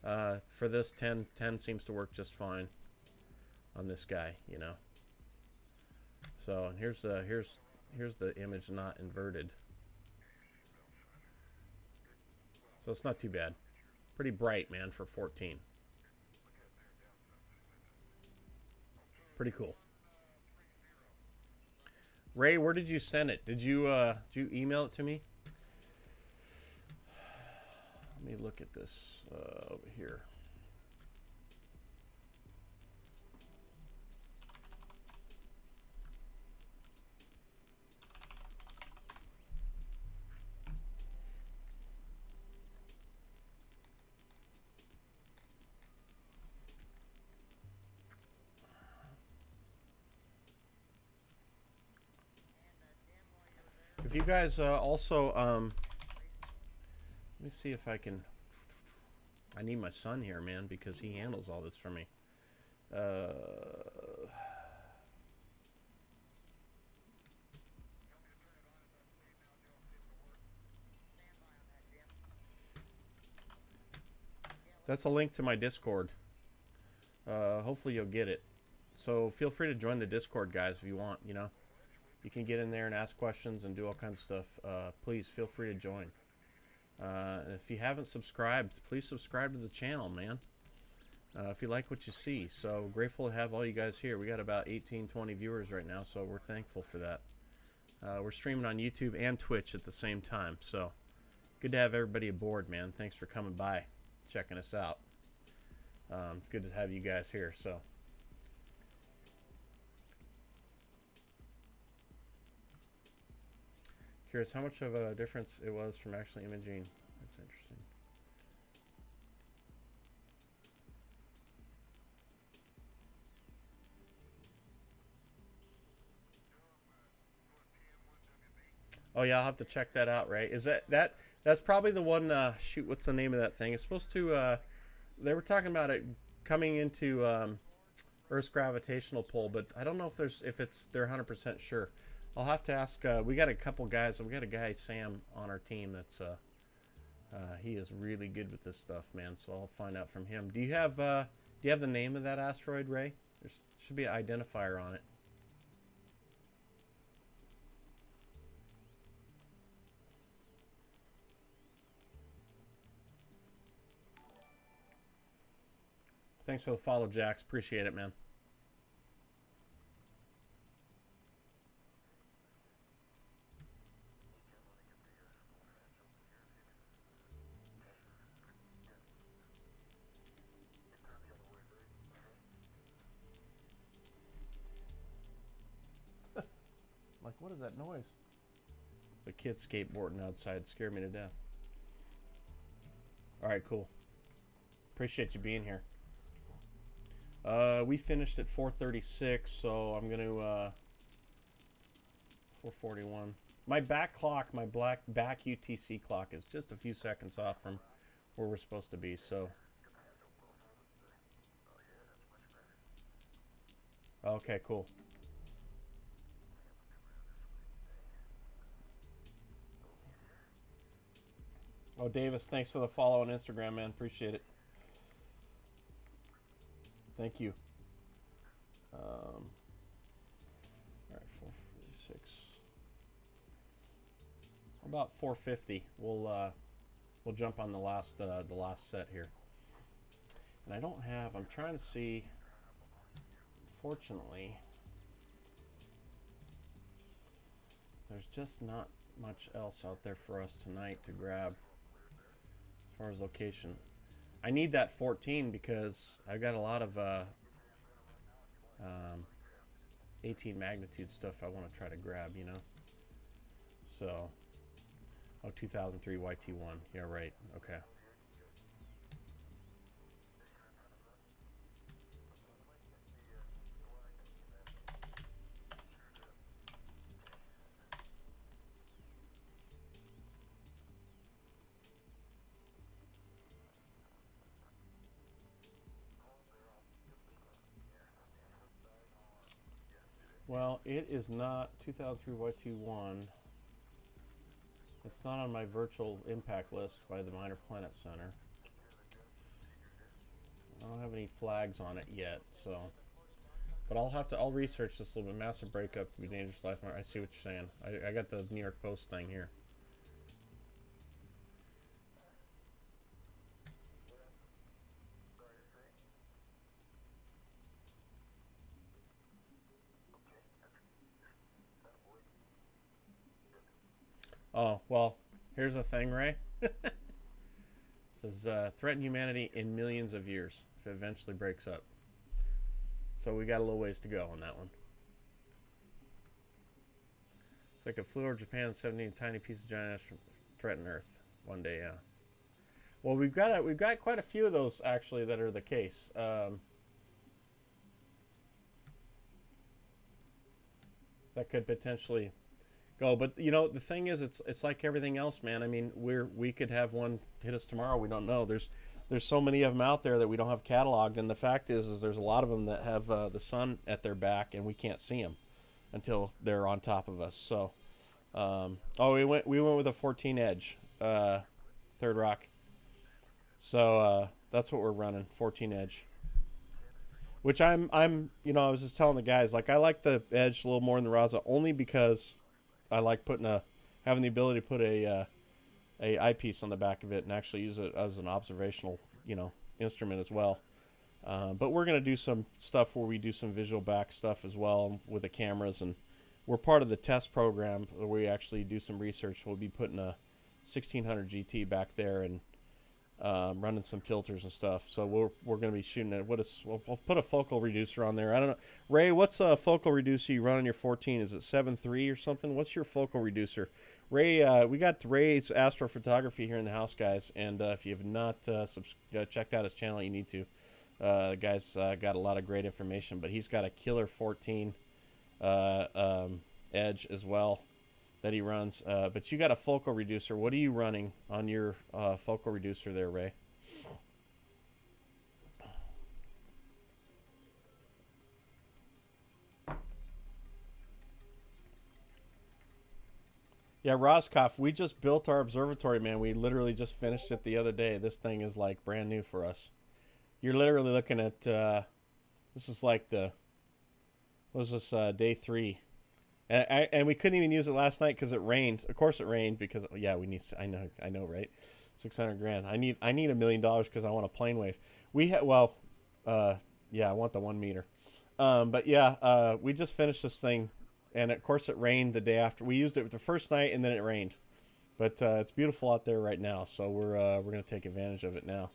for this, 10 seems to work just fine on this guy, you know. So here's the image not inverted. So it's not too bad. Pretty bright, man, for 14. Pretty cool. Ray, where did you send it? Did you email it to me? Let me look at this over here. If you guys also, let me see if I can. I need my son here, man, because he handles all this for me. That's a link to my Discord. Hopefully you'll get it. So feel free to join the Discord, guys, if you want, you know. You can get in there and ask questions and do all kinds of stuff. Please feel free to join. And if you haven't subscribed, please subscribe to the channel, man. If you like what you see. So grateful to have all you guys here. We got about 18, 20 viewers right now, so we're thankful for that. We're streaming on YouTube and Twitch at the same time. So good to have everybody aboard, man. Thanks for coming by, checking us out. Good to have you guys here. So. Curious how much of a difference it was from actually imaging. That's interesting. Oh yeah, I'll have to check that out. Right? Is that's probably the one? Shoot, what's the name of that thing? It's supposed to. They were talking about it coming into Earth's gravitational pull, but I don't know if it's they're 100% sure. I'll have to ask. We got a couple guys. We got a guy Sam on our team that's he is really good with this stuff, man. So I'll find out from him. Do you have the name of that asteroid, Ray? There should be an identifier on it. Thanks for the follow, Jax. Appreciate it, man. Like, what is that noise? It's a kid skateboarding outside. It scared me to death. All right, cool. Appreciate you being here. We finished at 4:36, so I'm gonna 4:41. My back clock, my back UTC clock, is just a few seconds off from where we're supposed to be. So, okay, cool. Oh, Davis, thanks for the follow on Instagram, man. Appreciate it. Thank you. All right, 4:46. About 4:50. We'll jump on the last set here. And I don't have. I'm trying to see. Fortunately, there's just not much else out there for us tonight to grab as far as location. I need that 14 because I've got a lot of 18 magnitude stuff I want to try to grab, you know. So, 2003 YT1. Yeah, right. Okay. Well, it is not 2003 YT1. It's not on my virtual impact list by the Minor Planet Center. I don't have any flags on it yet, so. But I'll research this a little bit. Massive breakup, be dangerous life. I see what you're saying. I got the New York Post thing here. Oh, well, here's the thing, Ray. It says, threaten humanity in millions of years if it eventually breaks up. So we got a little ways to go on that one. It's like it flew over Japan in 17, tiny piece of giant asteroid threaten Earth one day, yeah. Well, we've got quite a few of those, actually, that are the case. That could potentially go. But you know, the thing is, it's like everything else, man. I mean, we could have one hit us tomorrow. We don't know. There's so many of them out there that we don't have cataloged, and the fact is there's a lot of them that have the sun at their back, and we can't see them until they're on top of us. So, we went with a 14 edge, third rock. So that's what we're running, 14 edge. Which I'm I was just telling the guys, like, I like the edge a little more than the Raza only because I like having the ability to put a eyepiece on the back of it and actually use it as an observational, instrument as well. But we're gonna do some stuff where we do some visual back stuff as well with the cameras, and we're part of the test program where we actually do some research. We'll be putting a 1600 GT back there and running some filters and stuff. So we're going to be shooting at we'll put a focal reducer on there. I don't know, Ray, what's a focal reducer you run on your 14? Is it 7.3 or something? What's your focal reducer? Ray, we got Ray's astrophotography here in the house, guys, and if you have not checked out his channel, you need to. The guy's got a lot of great information, but he's got a killer 14 edge as well that he runs. But you got a focal reducer. What are you running on your focal reducer there, Ray? Yeah, Roscoff, we just built our observatory, man. We literally just finished it the other day. This thing is like brand new for us. You're literally looking at this is like the what was this day 3, and we couldn't even use it last night because it rained. Of course, it rained because yeah, we need. I know, right? 600 grand. I need $1 million because I want a plane wave. We yeah, I want the 1 meter. But yeah, we just finished this thing. And of course, it rained the day after. We used it the first night, and then it rained. But it's beautiful out there right now, so we're gonna take advantage of it now.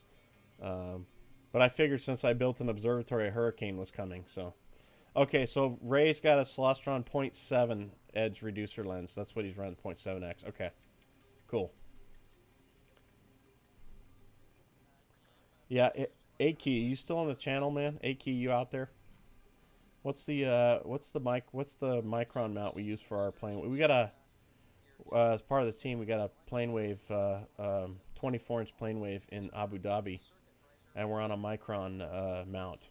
But I figured since I built an observatory, a hurricane was coming. So, okay, so Ray's got a Celestron 0.7 edge reducer lens. That's what he's running, 0.7x. Okay, cool. Yeah, A-Key, you still on the channel, man? A-Key, you out there? What's the micron mount we use for our plane? We got a as part of the team, we got a plane wave 24-inch plane wave in Abu Dhabi, and we're on a micron mount.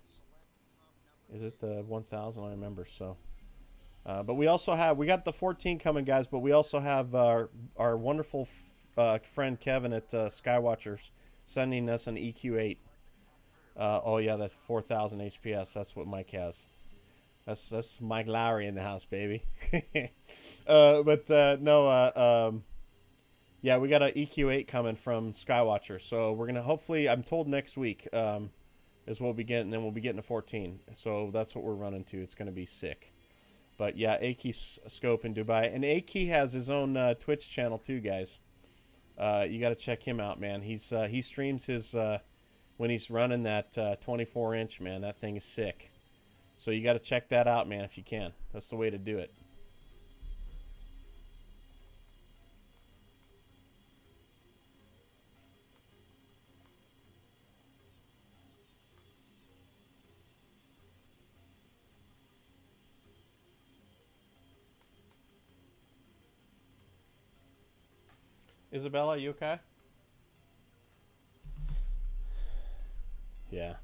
Is it the 1000? I remember. So, but we also we got the 14 coming, guys. But we also have our wonderful friend Kevin at Skywatchers sending us an EQ8. Oh yeah, that's 4000 HPS. That's what Mike has. That's Mike Lowry in the house, baby. No, yeah, we got an EQ8 coming from Skywatcher, so we're gonna hopefully. I'm told next week is we'll be getting, and we'll be getting a 14. So that's what we're running to. It's gonna be sick. But yeah, Aki scope in Dubai, and Aki has his own Twitch channel too, guys. You got to check him out, man. He streams his when he's running that 24-inch, man. That thing is sick. So you got to check that out, man, if you can. That's the way to do it. Isabella, you okay? Yeah.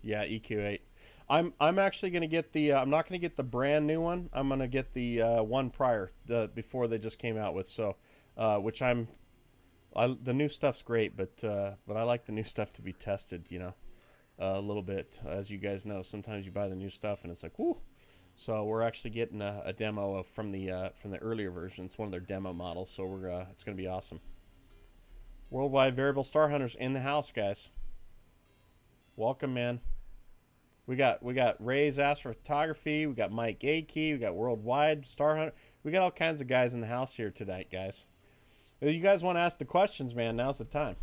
Yeah, EQ8. I'm actually going to get the I'm not going to get the brand new one. I'm going to get the one prior before they just came out with, so which the new stuff's great, but I like the new stuff to be tested, you know. A little bit, as you guys know, sometimes you buy the new stuff and it's like, whoo. So we're actually getting a demo from the earlier version. It's one of their demo models, so it's going to be awesome. Worldwide Variable Star Hunters in the house, guys. Welcome, man. We got Ray's Astrophotography. We got Mike Akey. We got Worldwide Star Hunter. We got all kinds of guys in the house here tonight, guys. If you guys want to ask the questions, man, now's the time.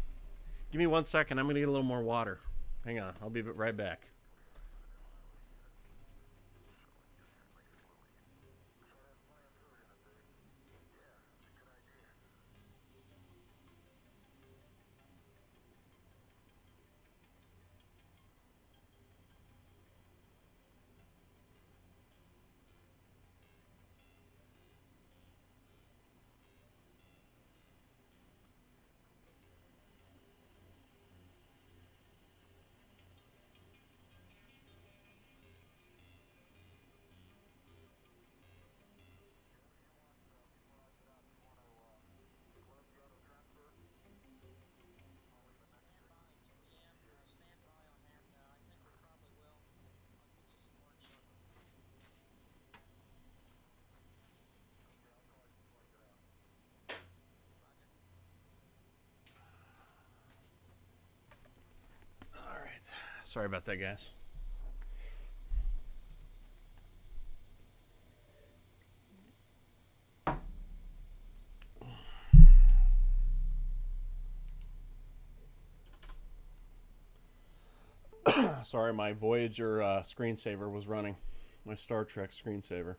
Give me 1 second. I'm going to get a little more water. Hang on. I'll be right back. Sorry about that, guys. Sorry, my Voyager screensaver was running. My Star Trek screensaver.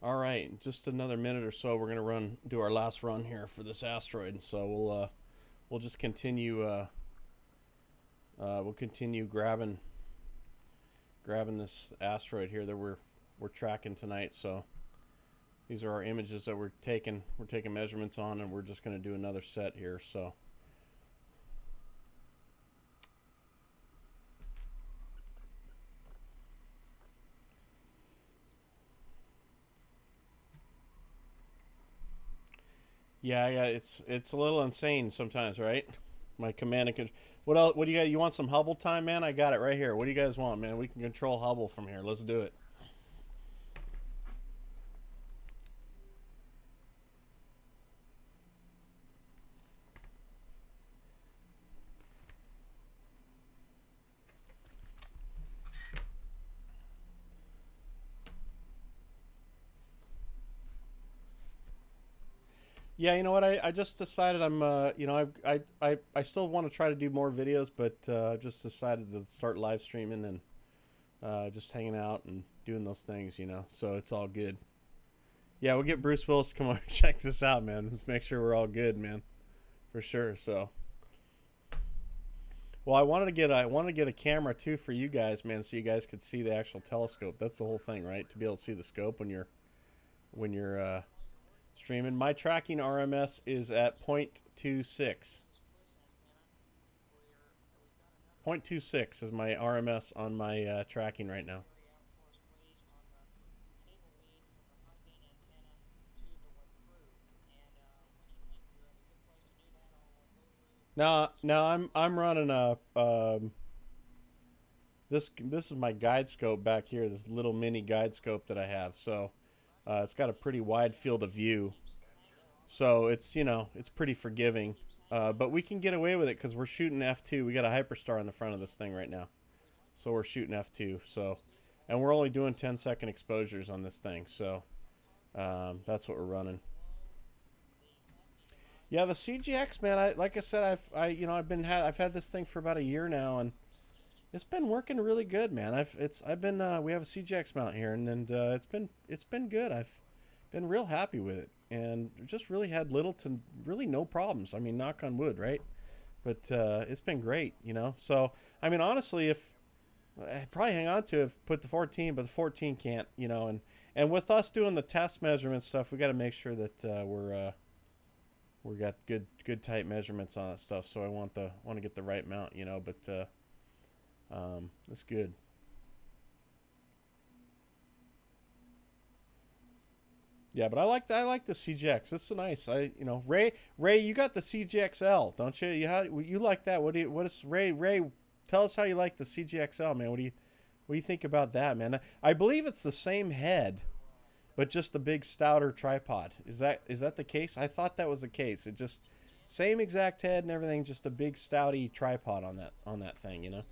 All right, just another minute or so. We're gonna do our last run here for this asteroid, so we'll just continue we'll continue grabbing this asteroid here that we're tracking tonight. So these are our images that we're taking measurements on, and we're just going to do another set here. So yeah, it's a little insane sometimes, right? My command and control. What else? What do you got? You want some Hubble time, man? I got it right here. What do you guys want, man? We can control Hubble from here. Let's do it. Yeah, you know what? I just decided I'm you know I still want to try to do more videos, but I've just decided to start live streaming and just hanging out and doing those things, you know. So it's all good. Yeah, we'll get Bruce Willis to come over and check this out, man. Make sure we're all good, man, for sure. So, well, I wanted to get a camera too for you guys, man, so you guys could see the actual telescope. That's the whole thing, right? To be able to see the scope when you're streaming. My tracking RMS is at 0.26. 0.26 is my RMS on my tracking right now. Now I'm running a this is my guide scope back here. This little mini guide scope that I have. So it's got a pretty wide field of view. So it's, you know, it's pretty forgiving. But we can get away with it because we're shooting f2. We got a hyperstar on the front of this thing right now. So we're shooting f2. So, and we're only doing 10-second exposures on this thing. So that's what we're running. Yeah, the CGX, man. Like I said, I've had this thing for about a year now, and it's been working really good, man. We have a CGX mount here, and it's been good. I've been real happy with it, and just really had little to really no problems. I mean, knock on wood, right? But it's been great, you know. So I mean, honestly, if I'd probably hang on to it, put the 14, but the 14 can't, you know. And with us doing the test measurement stuff, we got to make sure that we got good tight measurements on that stuff. So I want to get the right mount, you know. But that's good. Yeah, but I like the CGX. It's so nice. Ray, you got the CGXL, don't you? You like that? What is Ray? Tell us how you like the CGXL, man. What do you think about that, man? I believe it's the same head, but just a big stouter tripod. Is that the case? I thought that was the case. It just same exact head and everything, just a big stouty tripod on that thing, you know.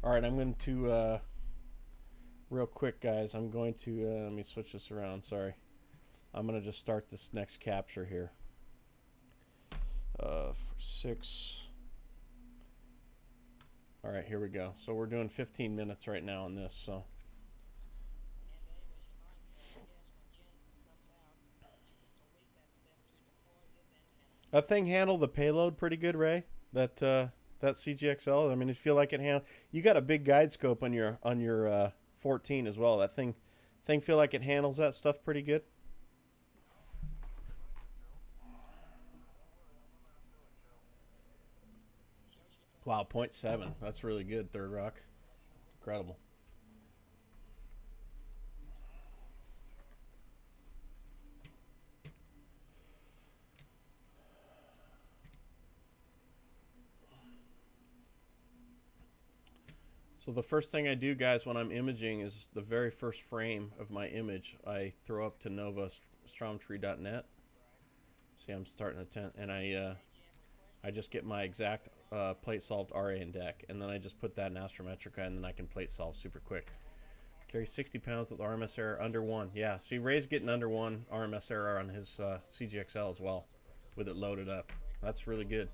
All right, I'm going to real quick, guys. I'm going to let me switch this around. Sorry, I'm going to just start this next capture here. For 6. All right, here we go. So we're doing 15 minutes right now on this. So. That thing handled the payload pretty good, Ray. That CGXL. I mean, it feel like it handled. You got a big guide scope on your 14 as well. That thing feel like it handles that stuff pretty good. Wow, 0.7. That's really good, Third Rock. Incredible. So the first thing I do, guys, when I'm imaging is the very first frame of my image I throw up to astrometry.net. See, I'm starting at 10, and I just get my exact plate solved RA and deck, and then I just put that in Astrometrica, and then I can plate solve super quick. Carry 60 pounds with RMS error under 1. Yeah, see, Ray's getting under 1 RMS error on his CGXL as well, with it loaded up. That's really good.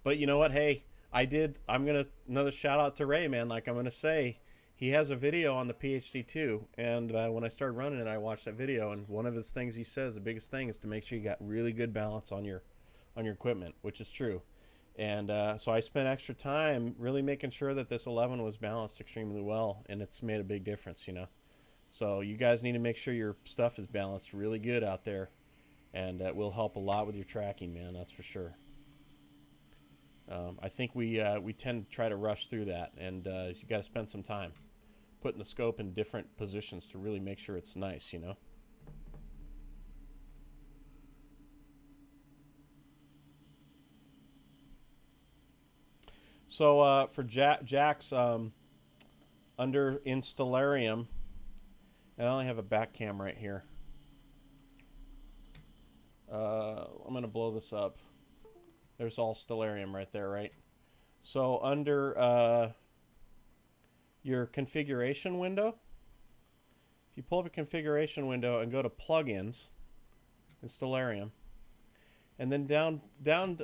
But you know what? Hey, another shout out to Ray, man. Like I'm gonna say, he has a video on the PhD too, and when I started running it, I watched that video, and one of his things he says, the biggest thing is to make sure you got really good balance on your equipment, which is true. And so I spent extra time really making sure that this 11 was balanced extremely well, and it's made a big difference, you know. So you guys need to make sure your stuff is balanced really good out there, and it will help a lot with your tracking, man. That's for sure. I think we tend to try to rush through that, and you got to spend some time putting the scope in different positions to really make sure it's nice, you know. So for Jack's under in Stellarium, and I only have a back cam right here. I'm gonna blow this up. There's all Stellarium right there, right? So under your configuration window, if you pull up a configuration window and go to plugins in Stellarium, and then down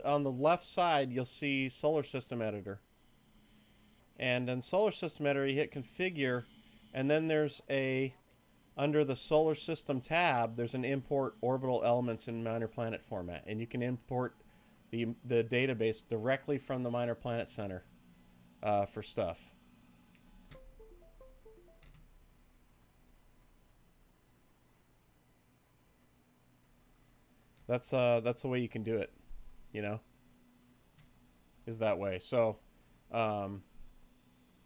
on the left side you'll see Solar System Editor. And in Solar System Editor you hit configure, and then there's a under the Solar System tab there's an import orbital elements in minor planet format, and you can import the database directly from the Minor Planet Center for stuff. That's the way you can do it, you know, is that way. So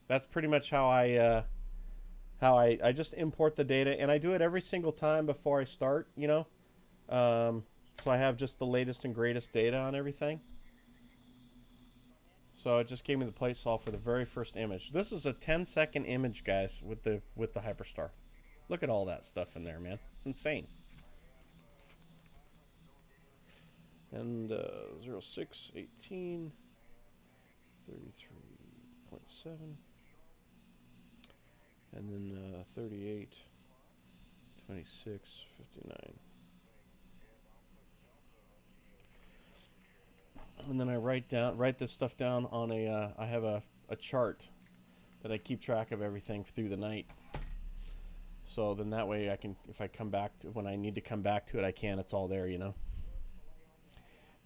that's pretty much how I just import the data, and I do it every single time before I start, you know. So I have just the latest and greatest data on everything. So it just gave me the plate solve for the very first image. This is a 10-second image, guys, with the hyperstar. Look at all that stuff in there, man. It's insane. And 06, 18, 33.7, and then 38, 26, 59. And then I write this stuff down on I have a chart that I keep track of everything through the night. So then that way I can, if I come back to, when I need to come back to it, I can. It's all there, you know.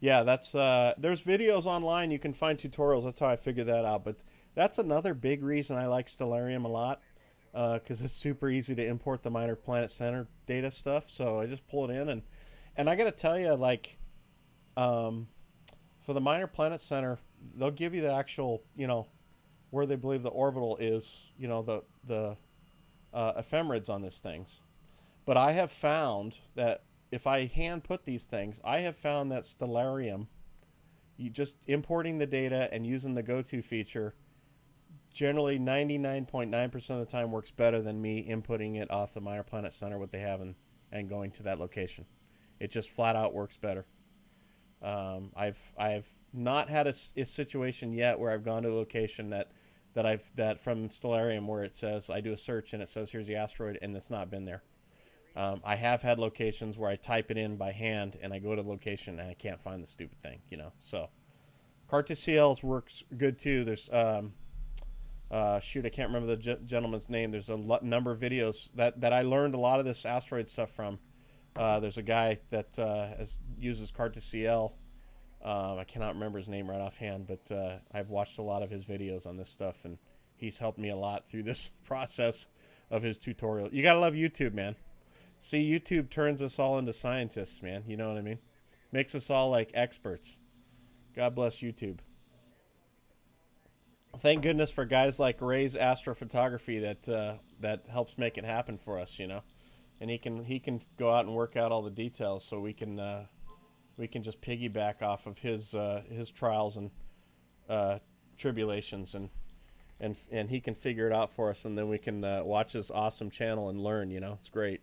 Yeah, that's there's videos online. You can find tutorials. That's how I figured that out. But that's another big reason I like Stellarium a lot, because it's super easy to import the Minor Planet Center data stuff. So I just pull it in, and I got to tell you, like, for the Minor Planet Center, they'll give you the actual, you know, where they believe the orbital is, you know, the ephemerids on these things. But I have found that if I hand put these things, I have found that Stellarium, you just importing the data and using the go-to feature, generally 99.9% of the time works better than me inputting it off the Minor Planet Center, what they have, and going to that location. It just flat out works better. I've not had a situation yet where I've gone to a location that from Stellarium where it says I do a search and it says here's the asteroid, and it's not been there. I have had locations where I type it in by hand and I go to the location and I can't find the stupid thing, you know. So Cartesiels works good too. There's shoot, I can't remember the gentleman's name. There's a number of videos that I learned a lot of this asteroid stuff from. There's a guy that uses Cartesiel. I cannot remember his name right offhand, but I've watched a lot of his videos on this stuff, and he's helped me a lot through this process of his tutorial. You gotta love YouTube, man. See, YouTube turns us all into scientists, man. You know what I mean? Makes us all like experts. God bless YouTube. Thank goodness for guys like Ray's astrophotography that helps make it happen for us, you know. And he can go out and work out all the details, so we can just piggyback off of his trials and tribulations, and he can figure it out for us, and then we can watch his awesome channel and learn. You know, it's great.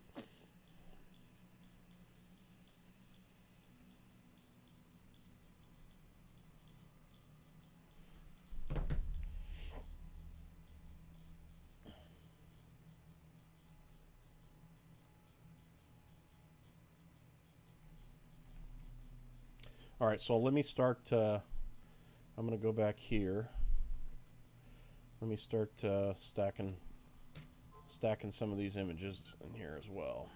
All right, so let me start. I'm going to go back here. Let me start stacking some of these images in here as well.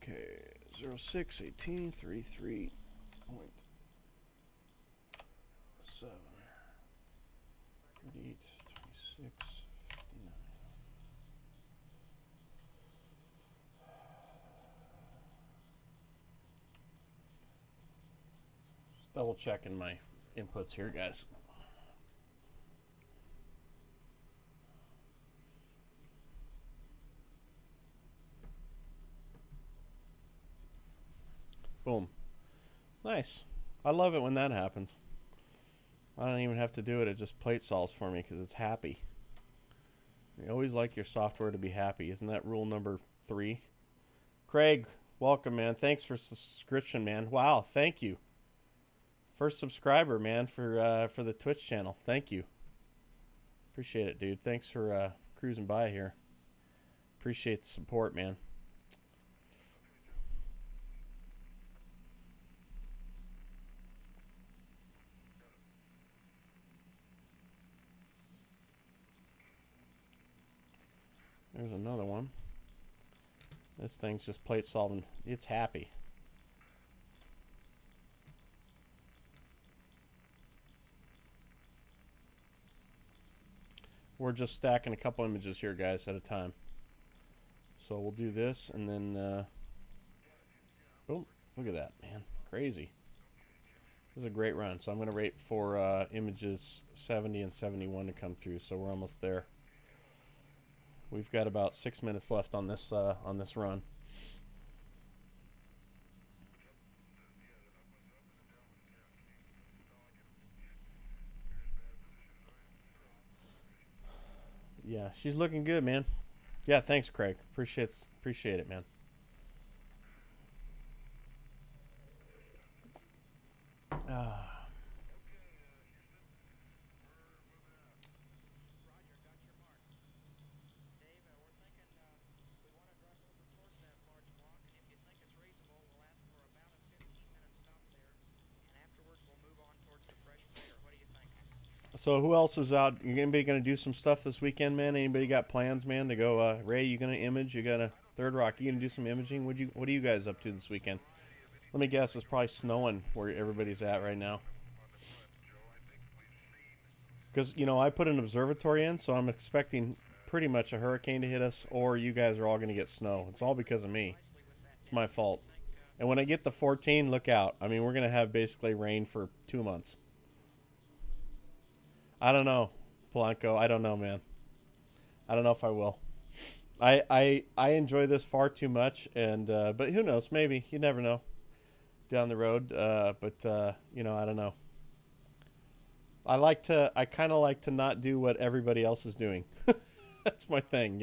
Okay, 06, 18, 33.7. Thirty-eight, 26, 59. Just double checking my inputs here, guys. Boom. Nice. I love it when that happens. I don't even have to do it. It just plate solves for me because it's happy. You always like your software to be happy. Isn't that rule number 3? Craig, welcome, man. Thanks for subscription, man. Wow, thank you. First subscriber, man, for the Twitch channel. Thank you. Appreciate it, dude. Thanks for cruising by here. Appreciate the support, man. There's another one. This thing's just plate solving. It's happy. We're just stacking a couple images here, guys, at a time. So we'll do this, and then, boom. Look at that, man. Crazy. This is a great run. So I'm going to wait for images 70 and 71 to come through. So we're almost there. We've got about 6 minutes left on this run. Yeah, she's looking good, man. Yeah, thanks, Craig. Appreciate it, man. So who else is out? Anybody going to do some stuff this weekend, man? Anybody got plans, man, to go? Ray, you going to image? You got a Third Rock? You going to do some imaging? What are you guys up to this weekend? Let me guess. It's probably snowing where everybody's at right now. Because, I put an observatory in, so I'm expecting pretty much a hurricane to hit us, or you guys are all going to get snow. It's all because of me. It's my fault. And when I get the 14, look out. I mean, we're going to have basically rain for 2 months. I don't know, Polanco. I don't know, man. I don't know if I will. I enjoy this far too much, and but who knows? Maybe. You never know down the road. But I don't know. I kind of like to not do what everybody else is doing. That's my thing,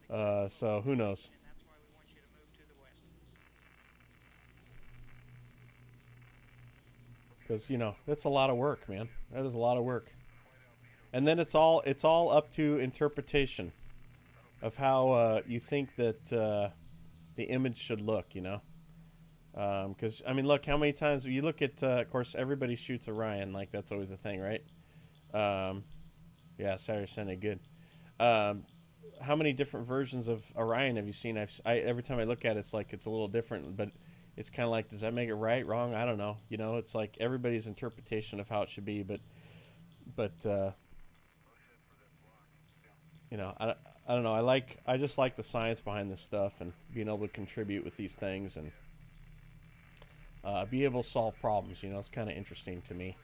So who knows? Because that's a lot of work, man. That is a lot of work. And then it's all up to interpretation of how you think that the image should look, Because I mean, look how many times you look at. Of course, everybody shoots Orion, like that's always a thing, right? Yeah, Saturday, Sunday, good. How many different versions of Orion have you seen? Every time I look at it, it's like it's a little different, but it's kind of like, does that make it right, wrong? I don't know. It's like everybody's interpretation of how it should be, but I don't know. I just like the science behind this stuff and being able to contribute with these things and be able to solve problems. It's kind of interesting to me.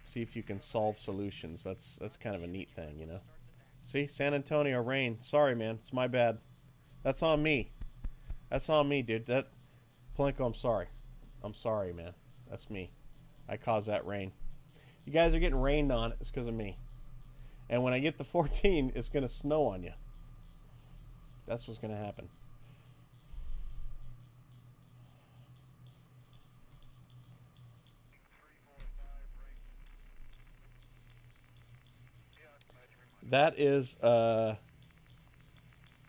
See if you can solve solutions. That's kind of a neat thing, See, San Antonio rain. Sorry, man. It's my bad. That's on me. That's on me, dude. Polanco, I'm sorry. I'm sorry, man. That's me. I caused that rain. You guys are getting rained on. It's because of me. And when I get the 14, it's going to snow on you. That's what's going to happen. That is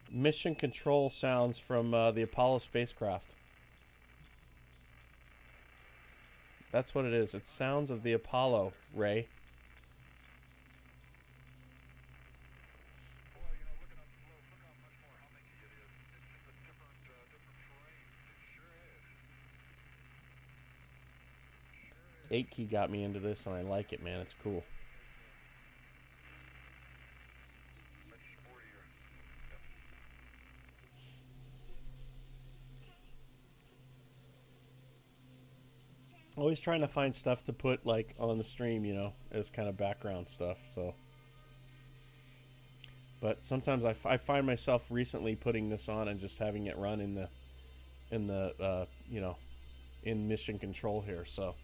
mission control sounds from the Apollo spacecraft. That's what it is. It's sounds of the Apollo, Ray. 8 key got me into this, and I like it, man. It's cool. Always trying to find stuff to put like on the stream, you know, as kind of background stuff. So, but sometimes I find myself recently putting this on and just having it run in the you know, in mission control here. So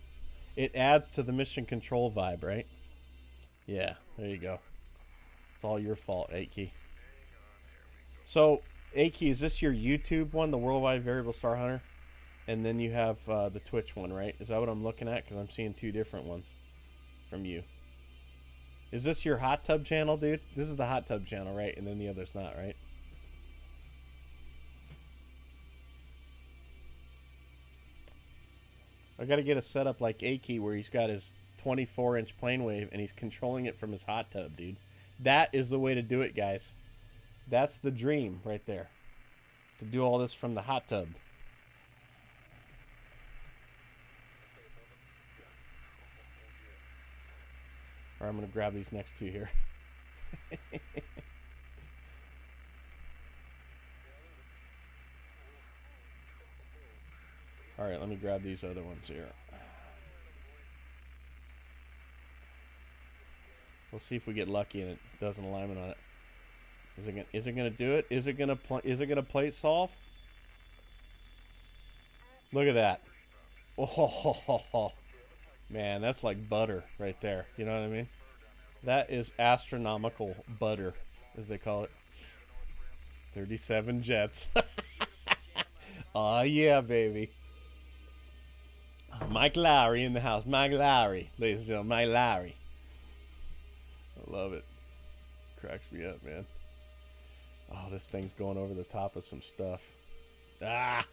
it adds to the mission control vibe, right? Yeah, there you go. It's all your fault, Aki. So, Aki, is this your YouTube one, the Worldwide Variable Star Hunter? And then you have the Twitch one, right? Is that what I'm looking at? Because I'm seeing two different ones from you. Is this your hot tub channel, dude? This is the hot tub channel, right? And then the other's not, right? I got to get a setup like Aki where he's got his 24-inch plane wave and he's controlling it from his hot tub, dude. That is the way to do it, guys. That's the dream right there. To do all this from the hot tub. Or I'm going to grab these next two here. All right, let me grab these other ones here. We'll see if we get lucky and it does an alignment on it. Is it gonna do it? Is it gonna plate solve? Look at that. Oh, man, that's like butter right there. You know what I mean? That is astronomical butter, as they call it. 37 jets. Oh yeah, baby. Mike Lowry in the house. Mike Lowry, ladies and gentlemen. Mike Lowry. I love it. Cracks me up, man. Oh, this thing's going over the top of some stuff. Ah!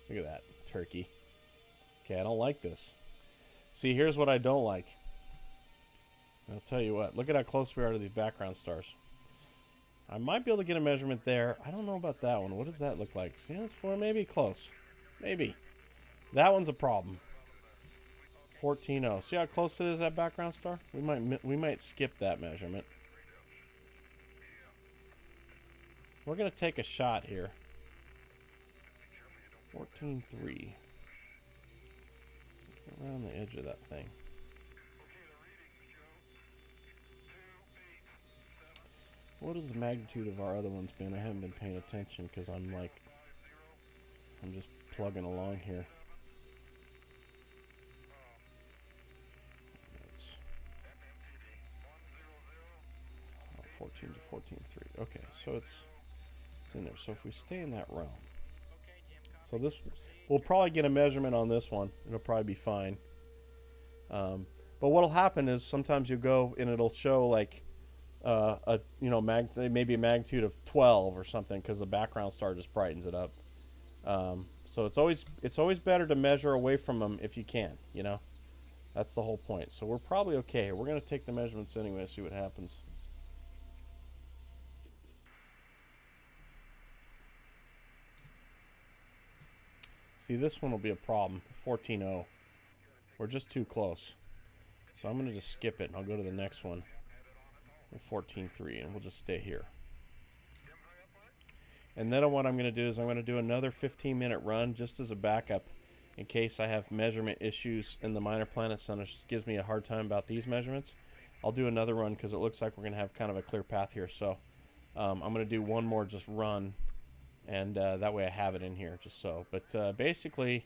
Look at that. Turkey. Okay, I don't like this. See, here's what I don't like. I'll tell you what. Look at how close we are to these background stars. I might be able to get a measurement there. I don't know about that one. What does that look like? See, that's 4, maybe close. Maybe. That one's a problem. 14.0. See how close it is, that background star? We might skip that measurement. We're going to take a shot here. 14.3. Around the edge of that thing. What is the magnitude of our other ones been? I haven't been paying attention because I'm just plugging along here. That's 14 to 14.3. Okay, so it's in there. So if we stay in that realm, so this, we'll probably get a measurement on this one. It'll probably be fine. But what'll happen is sometimes you go and it'll show like maybe a magnitude of 12 or something because the background star just brightens it up. So it's always better to measure away from them if you can. You know, that's the whole point. So we're probably okay. We're gonna take the measurements anyway, see what happens. See, this one will be a problem. 14.0. We're just too close. So I'm going to just skip it and I'll go to the next one. 14.3 and we'll just stay here. And then what I'm going to do is I'm going to do another 15-minute run just as a backup in case I have measurement issues in the Minor Planet Center. It gives me a hard time about these measurements. I'll do another run because it looks like we're going to have kind of a clear path here. So I'm going to do one more just run. And that way I have it in here, just so. But basically,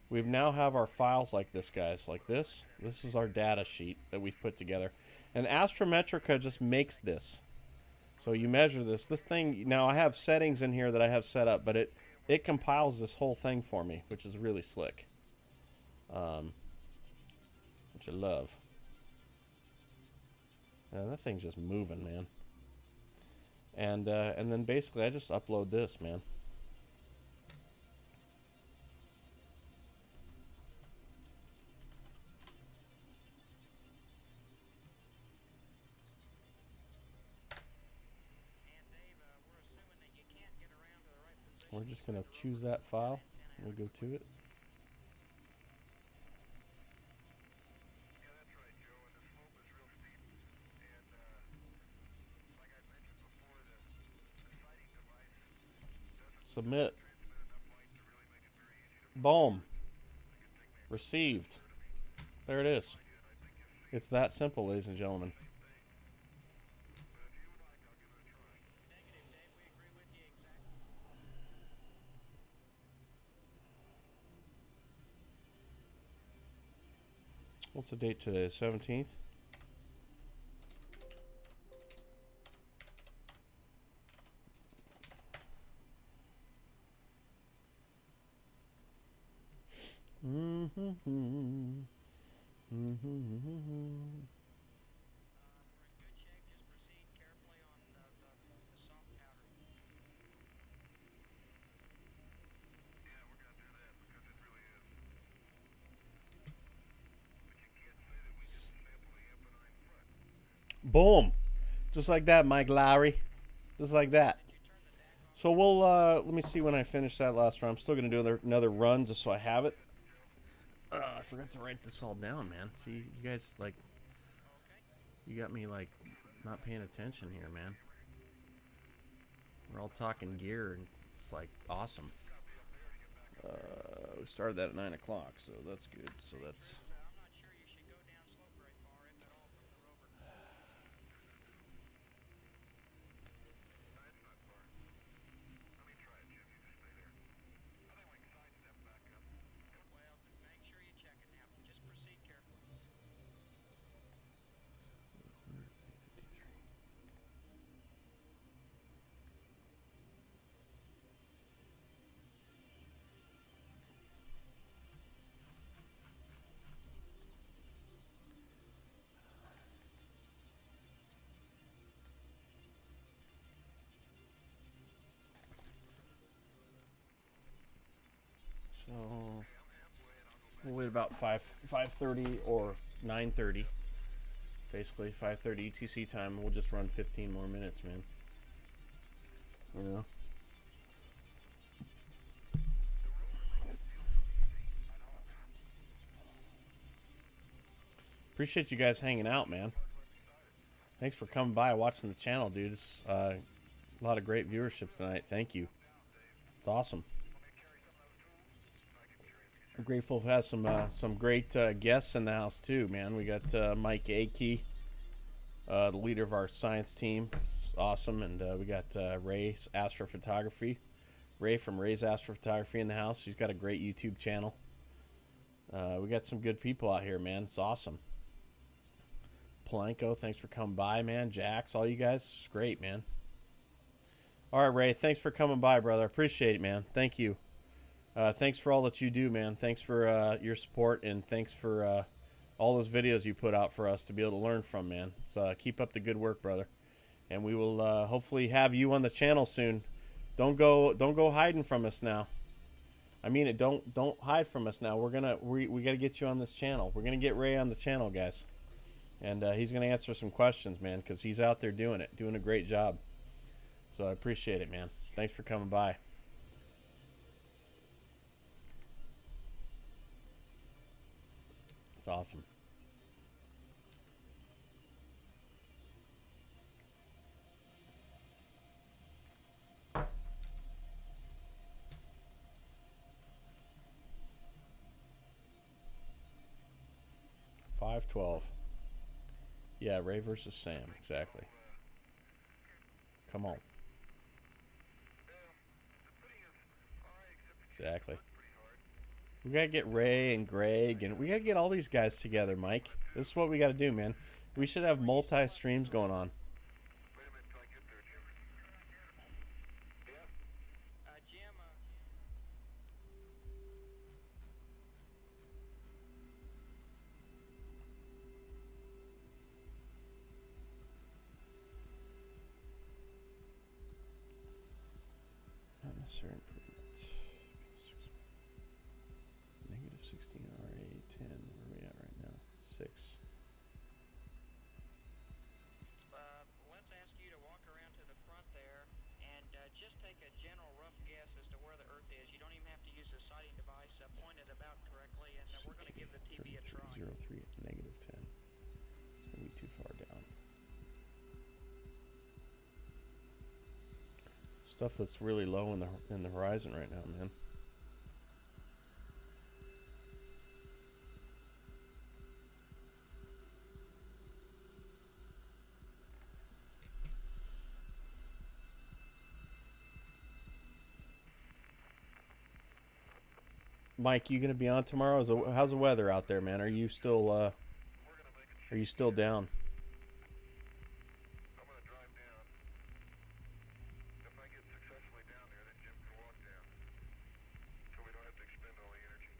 we now have our files like this, guys. Like this. This is our data sheet that we've put together. And Astrometrica just makes this. So you measure this. This thing, now I have settings in here that I have set up, but it compiles this whole thing for me, which is really slick. Which I love. And that thing's just moving, man. And then basically I just upload this, man. We're just going to choose that file and we go to it. Submit. Boom. Received. There it is. It's that simple, ladies and gentlemen. What's the date today? 17th? Boom. Just like that, Mike Lowry. Just like that. So we'll, let me see when I finish that last run. I'm still going to do another run just so I have it. I forgot to write this all down, man. See, you guys, like, you got me, like, not paying attention here, man. We're all talking gear, and it's, like, awesome. We started that at 9 o'clock, so that's good. So that's... So we'll wait about 5:30 or 9:30. Basically 5:30 UTC time. We'll just run 15 more minutes, man. You know. Appreciate you guys hanging out, man. Thanks for coming by, watching the channel, dude. It's a lot of great viewership tonight. Thank you. It's awesome. I'm grateful to have some great guests in the house too, man. We got Mike Akey, the leader of our science team. It's awesome, and we got Ray's Astrophotography. Ray from Ray's Astrophotography in the house. She's got a great YouTube channel. We got some good people out here, man. It's awesome. Polanco, thanks for coming by, man. Jax, all you guys, it's great, man. All right, Ray, thanks for coming by, brother. Appreciate it, man. Thank you. Thanks for all that you do, man. Thanks for your support, and thanks for all those videos you put out for us to be able to learn from, man. So keep up the good work, brother. And we will hopefully have you on the channel soon. Don't go hiding from us now. I mean it. Don't hide from us now. We got to get you on this channel. We're gonna get Ray on the channel, guys. And he's going to answer some questions, man, because he's out there doing a great job. So I appreciate it, man. Thanks for coming by. It's awesome. $5.12. Yeah, Ray versus Sam, exactly. Come on. Exactly. We gotta get Ray and Greg, and we gotta get all these guys together, Mike. This is what we gotta do, man. We should have multi-streams going on. Not necessary improvements. Negative 16 RA 10. Where are we at right now? 6. Let's ask you to walk around to the front there and just take a general rough guess as to where the Earth is. You don't even have to use a sighting device. Point it about correctly, and we're going to give the TV a try. 03 negative 10. It's going to be too far down. Stuff that's really low in the horizon right now, man. Mike, you gonna be on tomorrow? How's the weather out there, man? Are you still down? I'm gonna drive down. If I get successfully down there, then Jim can walk down. So we don't have to expend all the energy.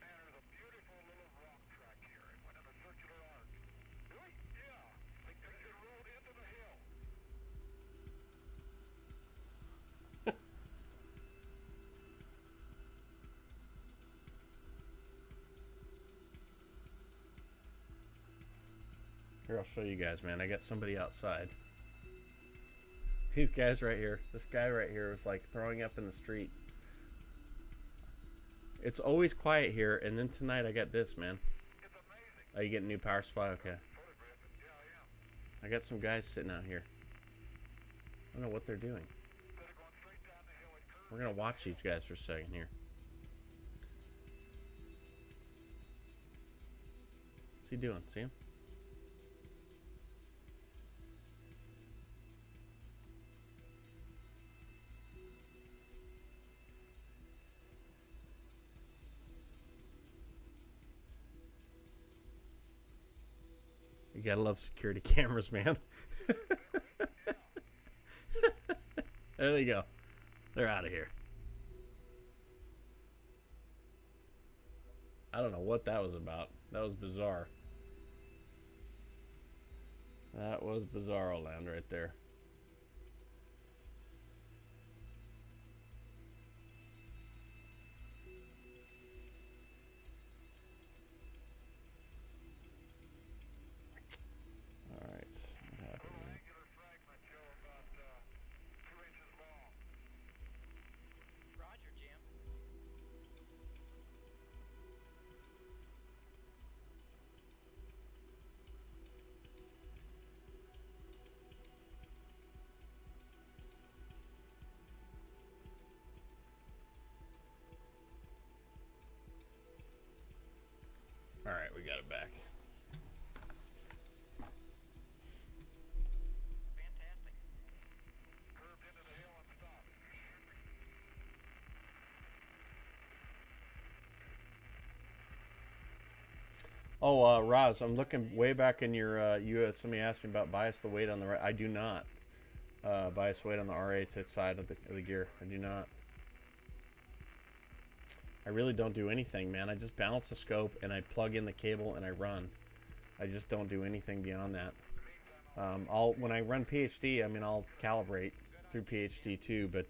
Man, there's a beautiful little rock track here. It went in a circular arc. Really? Yeah. Like it rolled into the hill. Here, I'll show you guys, man. I got somebody outside. These guys right here. This guy right here was like throwing up in the street. It's always quiet here, and then tonight I got this, man. It's amazing. Oh, you getting a new power supply? Okay. Photograph it. Yeah, I am. I got some guys sitting out here. I don't know what they're doing. Instead of going straight down the hill, it curves. We're gonna watch these guys for a second here. What's he doing? See him? You gotta love security cameras, man. There they go. They're out of here. I don't know what that was about. That was bizarre. That was bizarro land right there. All right. What happened here? Angular fragment, Joe, about 2 inches long. Roger, Jim. All right, we got it back. Fantastic. Curved into the hill and stopped. Oh, Roz, I'm looking way back in your. Somebody asked me about bias the weight on the right. I do not. Bias weight on the RA to side of the gear. I do not. I really don't do anything, man. I just balance the scope and I plug in the cable and I run. I just don't do anything beyond that. When I run PhD, I mean, I'll calibrate through PhD too, but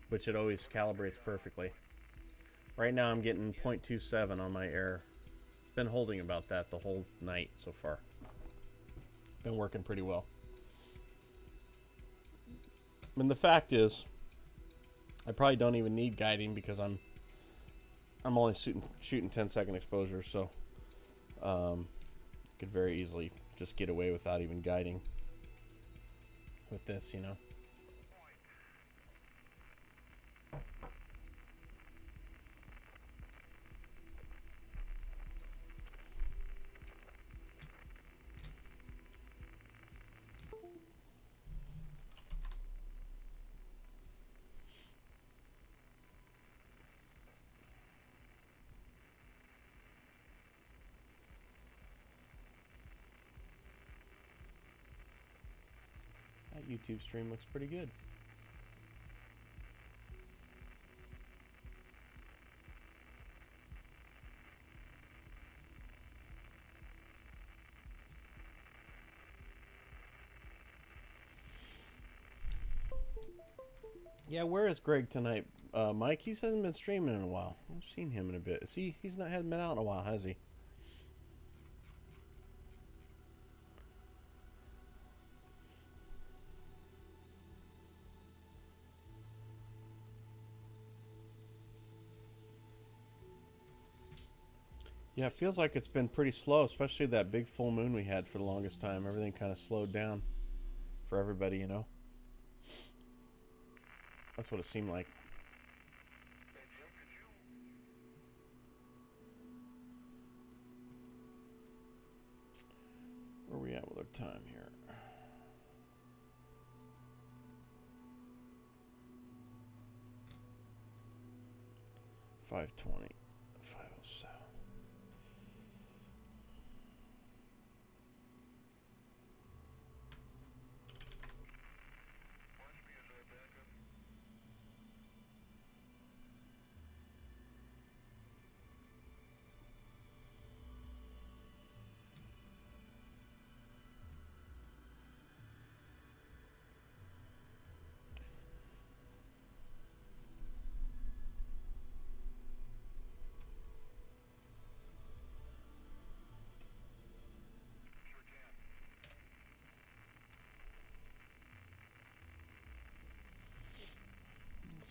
which it always calibrates perfectly. Right now, I'm getting 0.27 on my error. Been holding about that the whole night so far. Been working pretty well. I mean, the fact is, I probably don't even need guiding because I'm only shooting 10-second exposure, so could very easily just get away without even guiding with this, you know. That YouTube stream looks pretty good. Yeah, where is Greg tonight? Mike, he hasn't been streaming in a while. I've seen him in a bit. He's not hasn't been out in a while, has he? Yeah, it feels like it's been pretty slow, especially that big full moon we had for the longest time. Everything kind of slowed down for everybody, you know. That's what it seemed like. Where are we at with our time here? 5:20, 5:07.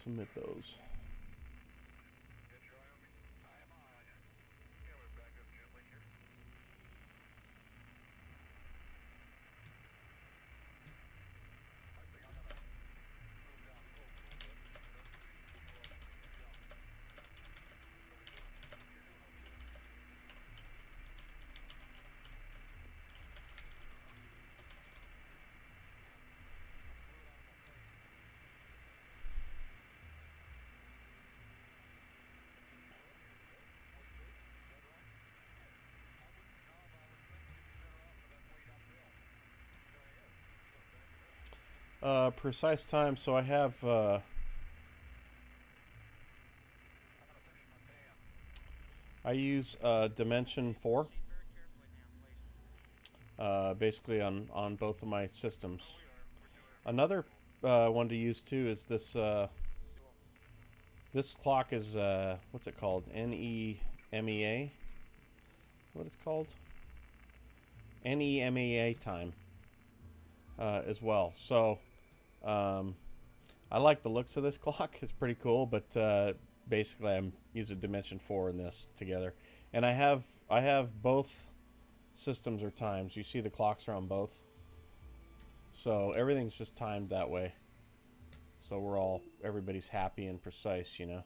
Submit those. Precise time. So I have. I use Dimension 4. Basically on both of my systems. Another one to use too is this. This clock is what's it called? NEMEA. What it's called? NEMEA time. As well. So I like the looks of this clock. It's pretty cool, but basically I'm using Dimension 4 in this together. And I have both systems are times. You see the clocks are on both. So everything's just timed that way. So everybody's happy and precise, you know.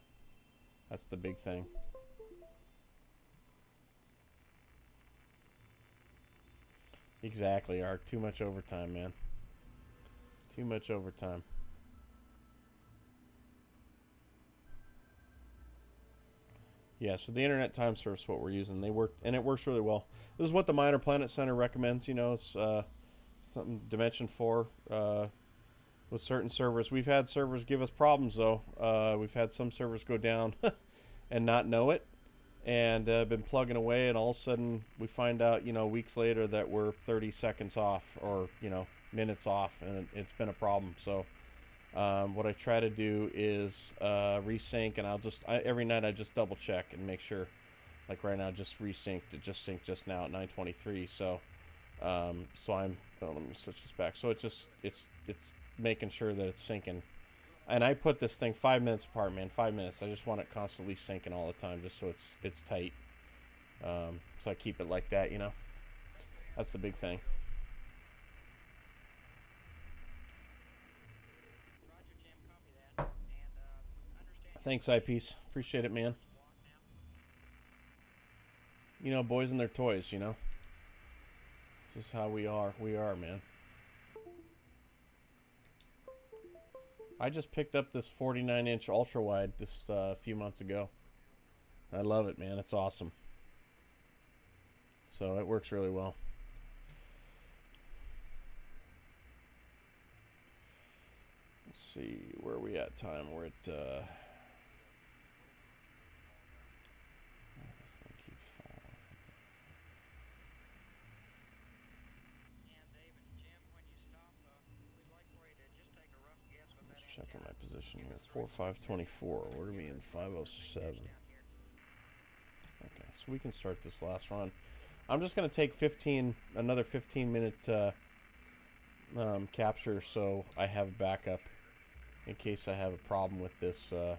That's the big thing. Exactly, Ark. Too much overtime, man. Too much overtime. Yeah, so the internet time service is what we're using. They work, and it works really well. This is what the Minor Planet Center recommends. You know, it's something Dimension 4 with certain servers. We've had servers give us problems though. We've had some servers go down and not know it, and been plugging away, and all of a sudden we find out, you know, weeks later that we're 30 seconds off, or you know, minutes off, and it's been a problem. So what I try to do is resync, and every night I just double check and make sure. Like right now, just resynced. It just synced just now at 9:23. So let me switch this back. So it's making sure that it's syncing. And I put this thing 5 minutes apart, man. 5 minutes. I just want it constantly syncing all the time, just so it's tight. So I keep it like that, you know. That's the big thing. Thanks, Eyepiece. Appreciate it, man. You know, boys and their toys, you know. This is how we are. We are, man. I just picked up this 49-inch ultra-wide this few months ago. I love it, man. It's awesome. So it works really well. Let's see, where are we at time? We're at this thing keeps falling. And Dave and Jim, when you stop, we'd like for you to just take a rough guess with that Just checking my antenna. position. position here? 4524. We're we in 507. Okay, so we can start this last run. I'm just going to take another 15-minute capture, so I have backup in case I have a problem with this. The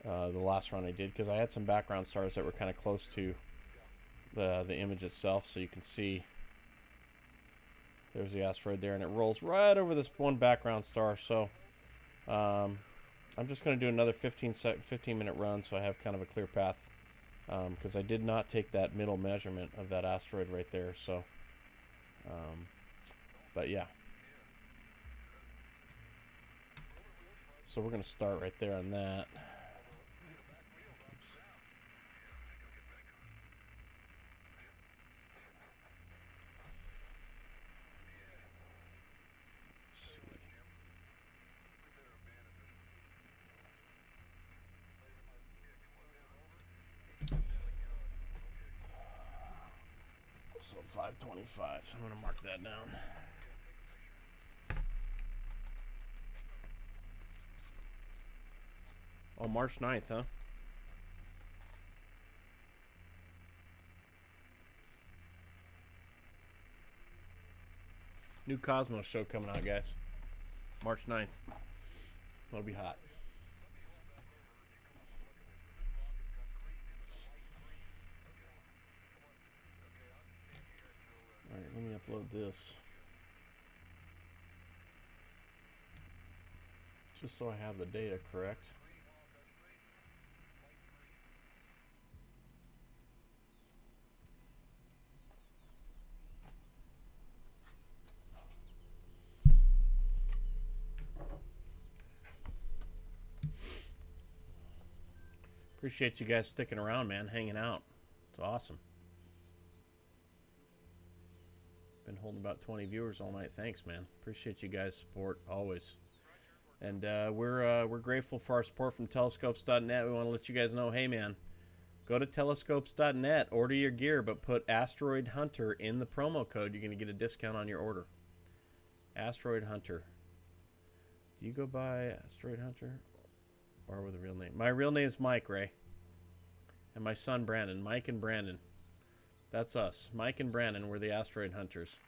last run I did, because I had some background stars that were kind of close to the image itself, so you can see there's the asteroid there, and it rolls right over this one background star. So I'm just going to do another 15-minute run, so I have kind of a clear path, because I did not take that middle measurement of that asteroid right there. So, but yeah. So we're going to start right there on that. So 525. So I'm going to mark that down. Oh, March 9th, huh? New Cosmos show coming out, guys. March 9th. It'll be hot. Alright, let me upload this. Just so I have the data correct. Appreciate you guys sticking around, man, hanging out. It's awesome. Been holding about 20 viewers all night. Thanks, man. Appreciate you guys' support always. And we're grateful for our support from telescopes.net. We want to let you guys know, hey, man, go to telescopes.net, order your gear, but put Asteroid Hunter in the promo code. You're going to get a discount on your order. Asteroid Hunter. Do you go by Asteroid Hunter? Or with a real name? My real name is Mike, Ray. And my son, Brandon. Mike and Brandon. That's us. Mike and Brandon, we're the Asteroid Hunters.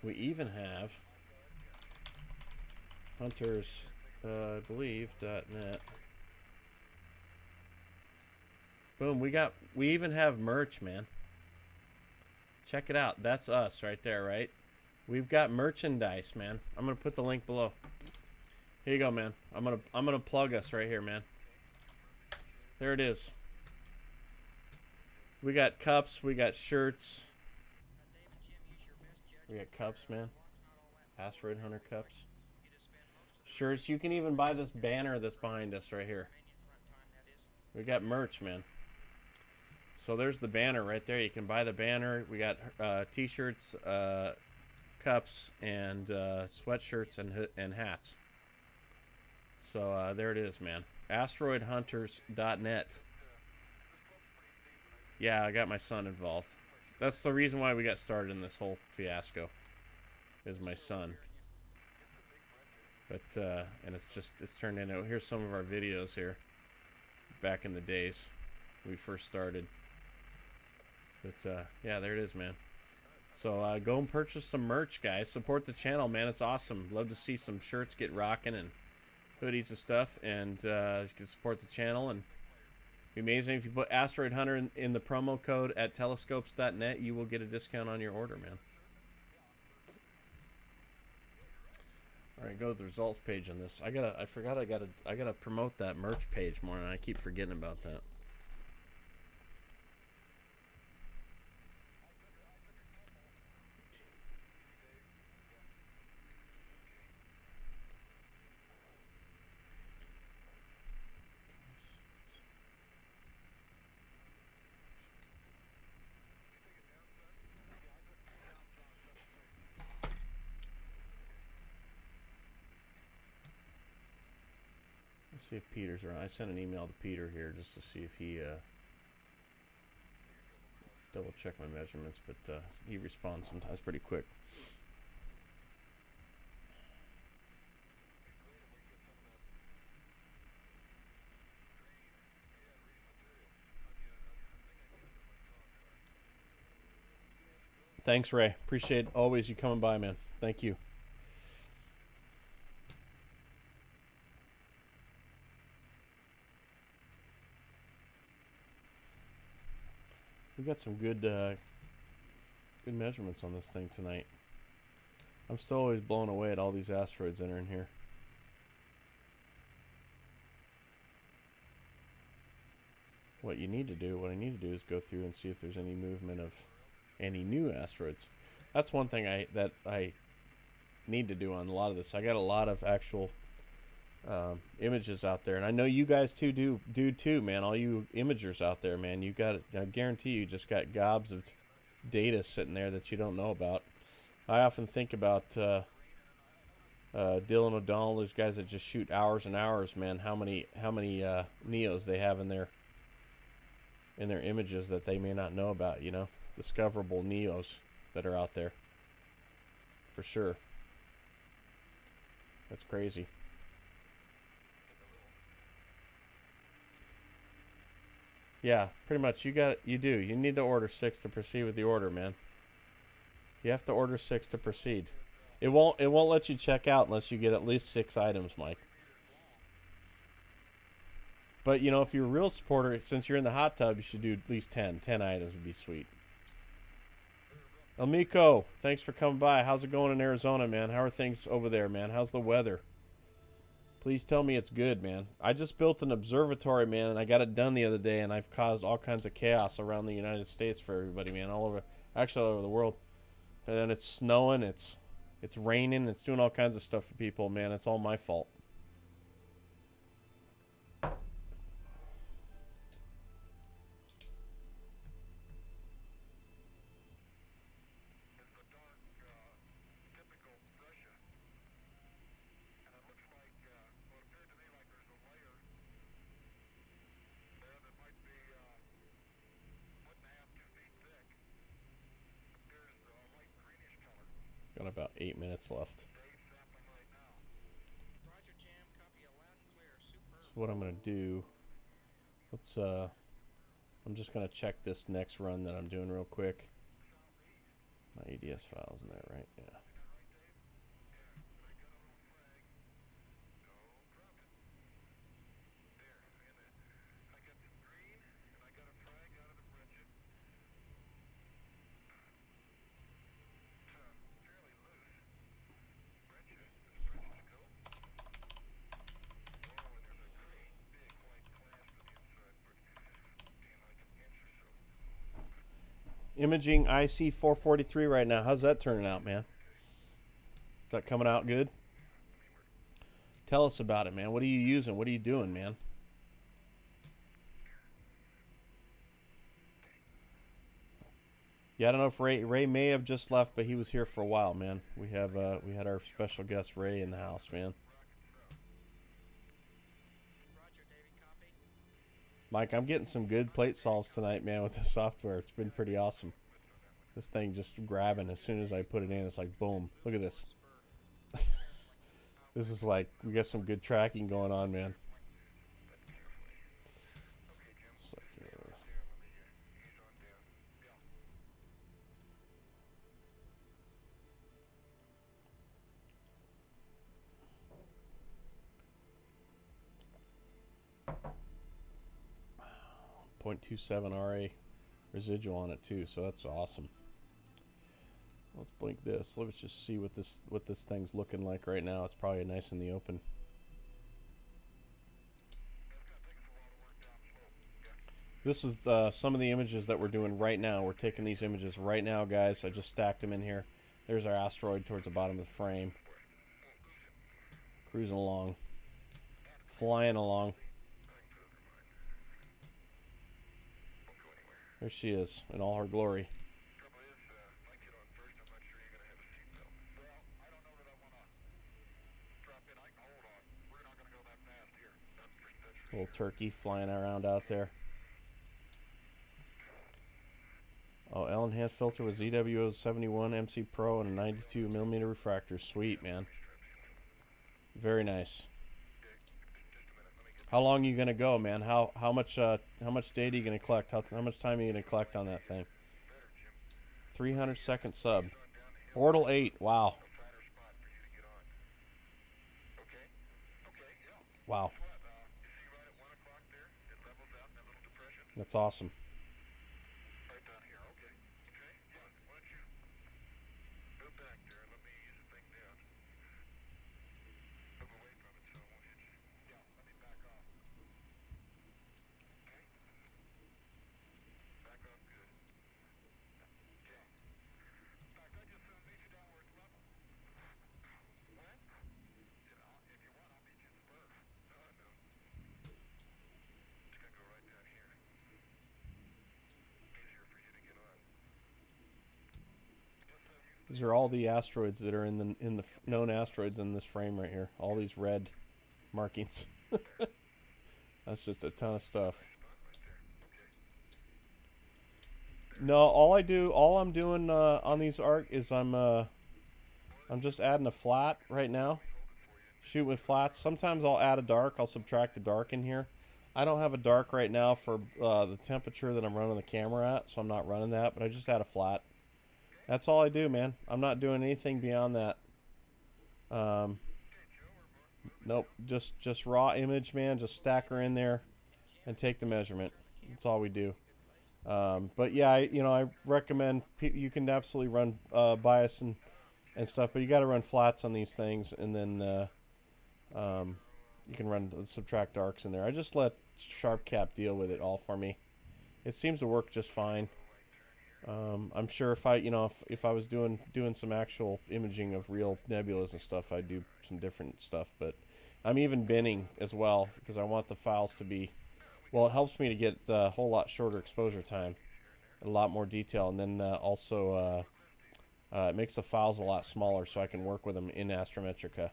We even have Hunters, I believe, .net. Boom, we even have merch, man. Check it out. That's us right there, right? We've got merchandise, man. I'm gonna put the link below. Here you go, man. I'm gonna plug us right here, man. There it is. We got cups, we got shirts. We got cups, man. Asteroid Hunter cups. Shirts. You can even buy this banner that's behind us right here. We got merch, man. So there's the banner right there. You can buy the banner. We got t-shirts, cups, and sweatshirts and hats. So there it is, man. AsteroidHunters.net. Yeah, I got my son involved. That's the reason why we got started in this whole fiasco. Is my son. But and it's turned into, here's some of our videos here. Back in the days we first started. But yeah, there it is, man. So go and purchase some merch, guys. Support the channel, man. It's awesome. Love to see some shirts get rocking and hoodies and stuff. And you can support the channel. And it'd be amazing if you put Asteroid Hunter in the promo code at telescopes.net. You will get a discount on your order, man. All right, go to the results page on this. I gotta promote that merch page more, and I keep forgetting about that. Let's see if Peter's around. I sent an email to Peter here just to see if he double check my measurements, but he responds sometimes pretty quick. Thanks, Ray. Appreciate always you coming by, man. Thank you. We got some good measurements on this thing tonight. I'm still always blown away at all these asteroids that are in here. What I need to do is go through and see if there's any movement of any new asteroids. That's one thing I need to do on a lot of this. I got a lot of actual images out there, and I know you guys do too, man. All you imagers out there, man, you got, I guarantee you just got gobs of data sitting there that you don't know about. I often think about Dylan O'Donnell, those guys that just shoot hours and hours, man. How many neos they have in their images that they may not know about, you know, discoverable neos that are out there, for sure. That's crazy. Yeah, pretty much. You need to order 6 to proceed with the order, man. You have to order 6 to proceed. It won't let you check out unless you get at least 6 items, Mike. But, you know, if you're a real supporter, since you're in the hot tub, you should do at least 10. 10 items would be sweet. Elmiko, thanks for coming by. How's it going in Arizona, man? How are things over there, man? How's the weather? Please tell me it's good, man. I just built an observatory, man, and I got it done the other day, and I've caused all kinds of chaos around the United States for everybody, man, actually all over the world. And then it's snowing, it's raining, it's doing all kinds of stuff for people, man. It's all my fault. Got about 8 minutes left. So what I'm gonna do, I'm just gonna check this next run that I'm doing real quick. My ADS file's in there, right? Yeah. Imaging IC 443 right now. How's that turning out, man? Is that coming out good? Tell us about it, man. What are you using? What are you doing, man? Yeah, I don't know if Ray may have just left, but he was here for a while, man. We had our special guest Ray in the house, man. Mike, I'm getting some good plate solves tonight, man, with the software. It's been pretty awesome. This thing just grabbing as soon as I put it in. It's like, boom. Look at this. This is like, we got some good tracking going on, man. It's like, 0.27 RA residual on it too, so that's awesome. Let's blink this. Let's just see what this thing's looking like right now. It's probably nice in the open. This is some of the images that we're doing right now. We're taking these images right now, guys. I just stacked them in here. There's our asteroid towards the bottom of the frame. Cruising along. Flying along. There she is in all her glory. Little turkey flying around out there. Oh, L-enhanced filter with ZWO 71 MC Pro and a 92mm refractor. Sweet, man. Very nice. How long are you gonna go, man? How much data are you gonna collect? How much time are you gonna collect on that thing? 300-second sub. Bortle 8. Wow. Wow. That's awesome. These are all the asteroids that are in the known asteroids in this frame right here. All these red markings. That's just a ton of stuff. No, all I'm doing on these arc is I'm just adding a flat right now. Shoot with flats. Sometimes I'll add a dark. I'll subtract a dark in here. I don't have a dark right now for the temperature that I'm running the camera at, so I'm not running that, but I just add a flat. That's all I do, man. I'm not doing anything beyond that. Nope, just raw image, man. Just stack her in there and take the measurement. That's all we do. But yeah, I recommend you can absolutely run bias and stuff, but you got to run flats on these things, and then you can run subtract darks in there. I just let SharpCap deal with it all for me. It seems to work just fine. I'm sure if I was doing some actual imaging of real nebulas and stuff, I'd do some different stuff. But I'm even binning as well because I want the files to be, well, it helps me to get a whole lot shorter exposure time, a lot more detail, and then also it makes the files a lot smaller so I can work with them in Astrometrica.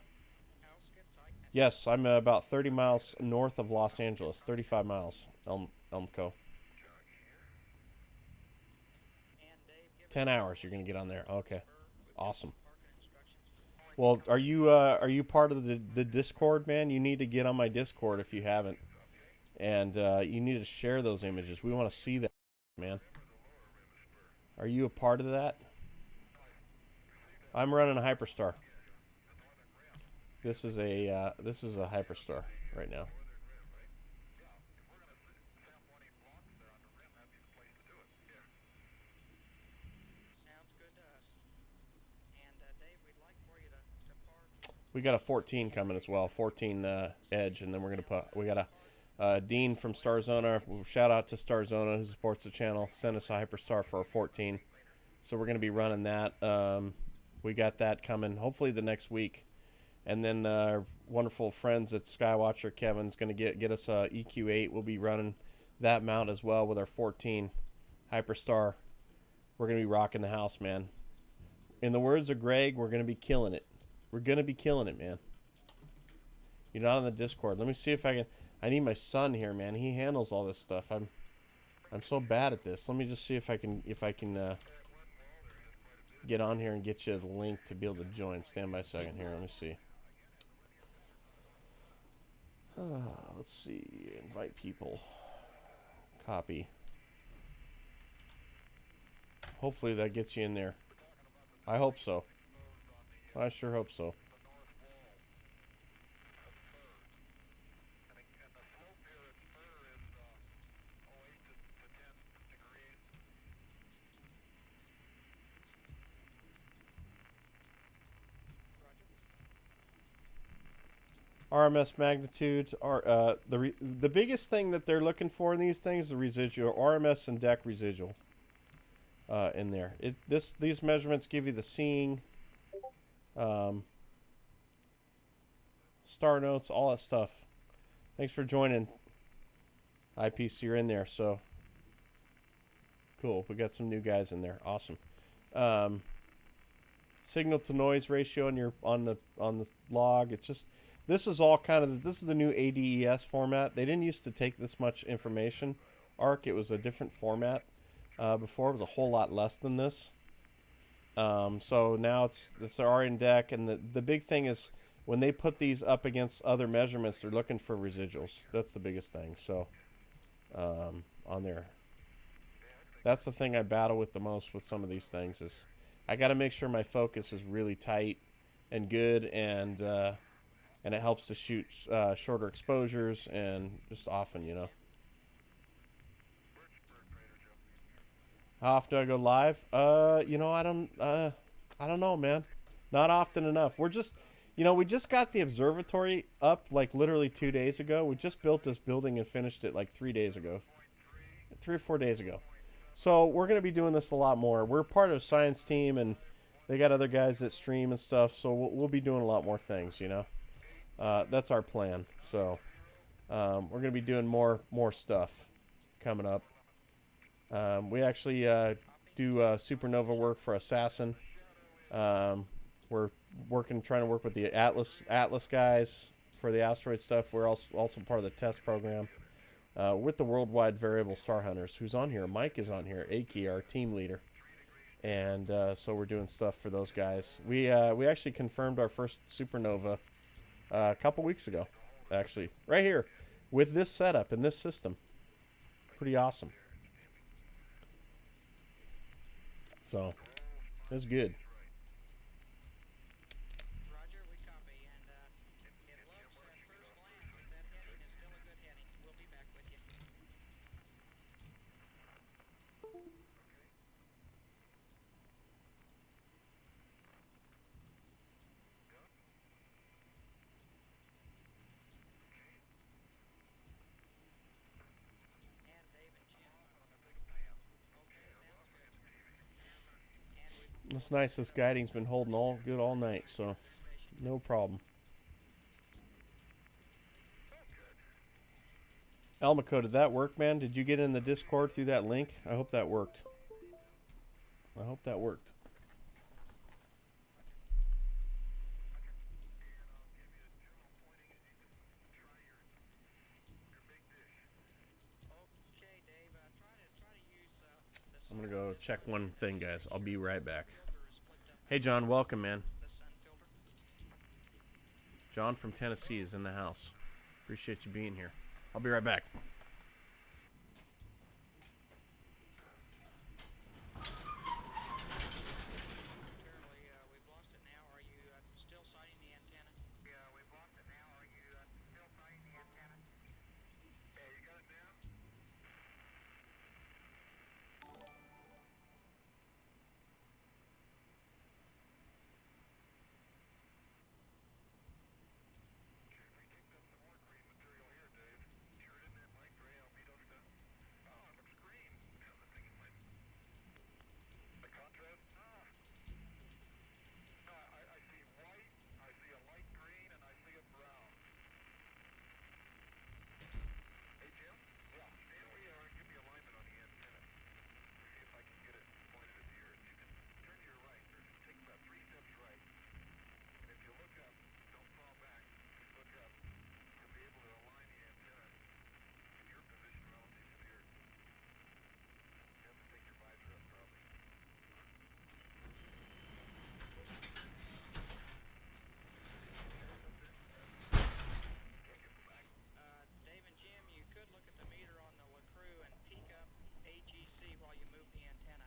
Yes, I'm about 30 miles north of Los Angeles, 35 miles, Elmco. 10 hours you're going to get on there. Okay. Awesome. Well, are you part of the Discord, man? You need to get on my Discord if you haven't. And you need to share those images. We want to see that, man. Are you a part of that? I'm running a Hyperstar. This is a Hyperstar right now. We got a 14 coming as well, 14 Edge, and then we're gonna we got a Dean from Starzona. Shout out to Starzona who supports the channel. Send us a Hyperstar for a 14, so we're gonna be running that. We got that coming hopefully the next week, and then our wonderful friends at Skywatcher Kevin's gonna get us a EQ8. We'll be running that mount as well with our 14 Hyperstar. We're gonna be rocking the house, man. In the words of Greg, we're gonna be killing it. We're going to be killing it, man. You're not on the Discord. Let me see if I can. I need my son here, man. He handles all this stuff. I'm so bad at this. Let me just see if I can get on here and get you the link to be able to join. Stand by a second here. Let me see. Let's see. Invite people. Copy. Hopefully that gets you in there. I hope so. I sure hope so. RMS magnitudes are the biggest thing that they're looking for in these things, the residual RMS and deck residual in there. These measurements give you the seeing. Star notes, all that stuff. Thanks for joining. Eyepiece, you're in there, so cool. We got some new guys in there. Awesome. Signal to noise ratio on the log. It's just this is all kind of this is the new ADES format. They didn't used to take this much information. ARC, it was a different format. Before it was a whole lot less than this. So now it's our index, and the big thing is when they put these up against other measurements, they're looking for residuals. That's the biggest thing. So on there. That's the thing I battle with the most with some of these things is I got to make sure my focus is really tight and good, and it helps to shoot shorter exposures and just often, you know. How often do I go live? You know, I don't know, man. Not often enough. We're just, you know, we just got the observatory up like literally 2 days ago. We just built this building and finished it like 3 days ago, 3 or 4 days ago. So we're gonna be doing this a lot more. We're part of a science team, and they got other guys that stream and stuff. So we'll be doing a lot more things, you know. That's our plan. So we're gonna be doing more stuff coming up. We actually do supernova work for Assassin. We're trying to work with the Atlas guys for the asteroid stuff. We're also part of the test program with the Worldwide Variable Star Hunters, who's on here. Mike is on here. Aki, our team leader, and so we're doing stuff for those guys. We actually confirmed our first supernova a couple weeks ago, actually, right here with this setup and this system. Pretty awesome. So it's good. Roger, we copy, and it looks at first glance that that heading is still a good heading. We'll be back with you. And Dave and Jim. Okay, sounds good. And It's nice. This guiding's been holding all good all night, so no problem. Elmaco, did that work, man? Did you get in the Discord through that link? I hope that worked. I hope that worked. okay, Dave, try to use the I'm gonna go check one thing, guys. I'll be right back. filter is flipped up. Hey, John, welcome, man. The sun filter. John from Tennessee is in the house. Appreciate you being here. I'll be right back. Apparently, we've lost it now. Are you still sighting the antenna? Yeah, we've lost it now. Are you still sighting the antenna? Yeah, you got it down? Okay, we picked up some more green material here, Dave. Sure isn't that light gray albedo stuff? Oh, it looks green. Yeah, the thing might... The contrast? No, I see white, I see a light green, and I see a brown. Hey, Jim? Yeah. Can you give me alignment on the antenna? See if I can get it pointed at the Earth. You can turn to your right, or just take about 3 steps right. And if you look up, don't fall back. Just look up. You'll be able to align the antenna in your position relative to the Earth. You have to take your visor up, probably. Dave and Jim, you could look at the meter on the LaCrue and peek up AGC while you move the antenna.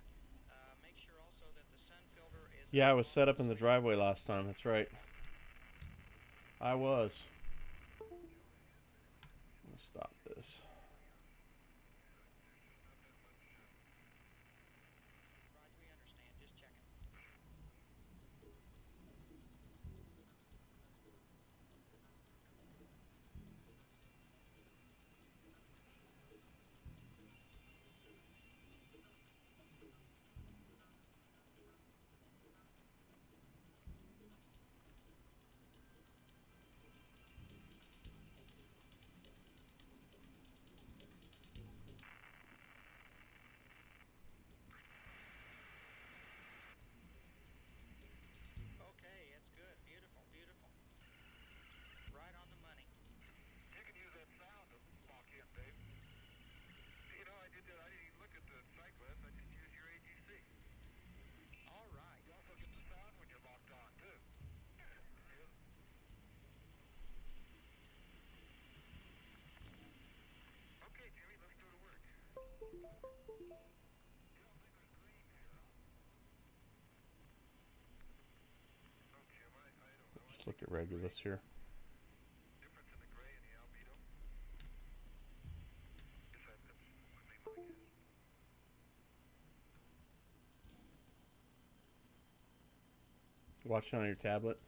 Make sure also that the sun filter is... Yeah, I was set up in the driveway last time. That's right. I was. Let me stop this. Roger, we understand. Just checking. Okay, it's good. Beautiful, beautiful. Right on the money. You can use that sound to lock in, Dave. You know, I did that. I didn't even look at the cyclist. I just used your AGC. All right. You also get the sound when you're locked on, too. Okay, Jimmy, let's go to work. Regulus here. Difference in the gray and the albedo. Guess that would be my guess. Watching on your tablet.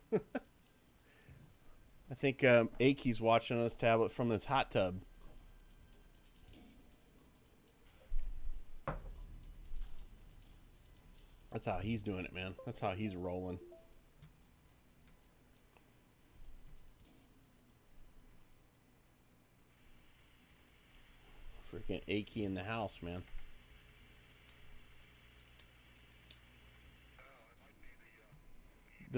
I think Aki's watching on his tablet from this hot tub. That's how he's doing it, man. That's how he's rolling. Freaking Aki in the house, man.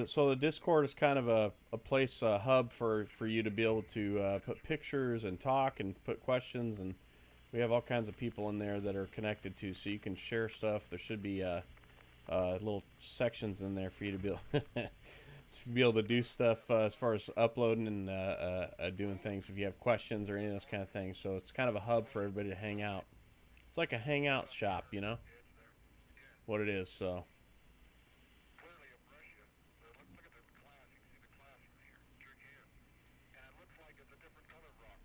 So the Discord is kind of a place, a hub for you to be able to put pictures and talk and put questions, and we have all kinds of people in there that are connected to, so you can share stuff. There should be little sections in there for you to be able, to be able to do stuff as far as uploading and doing things if you have questions or any of those kind of things. So it's kind of a hub for everybody to hang out. It's like a hangout shop, you know, what it is. So. Clearly a Brescia. Look at the class. You can see the class from here. Sure can. And it looks like it's a different color rock.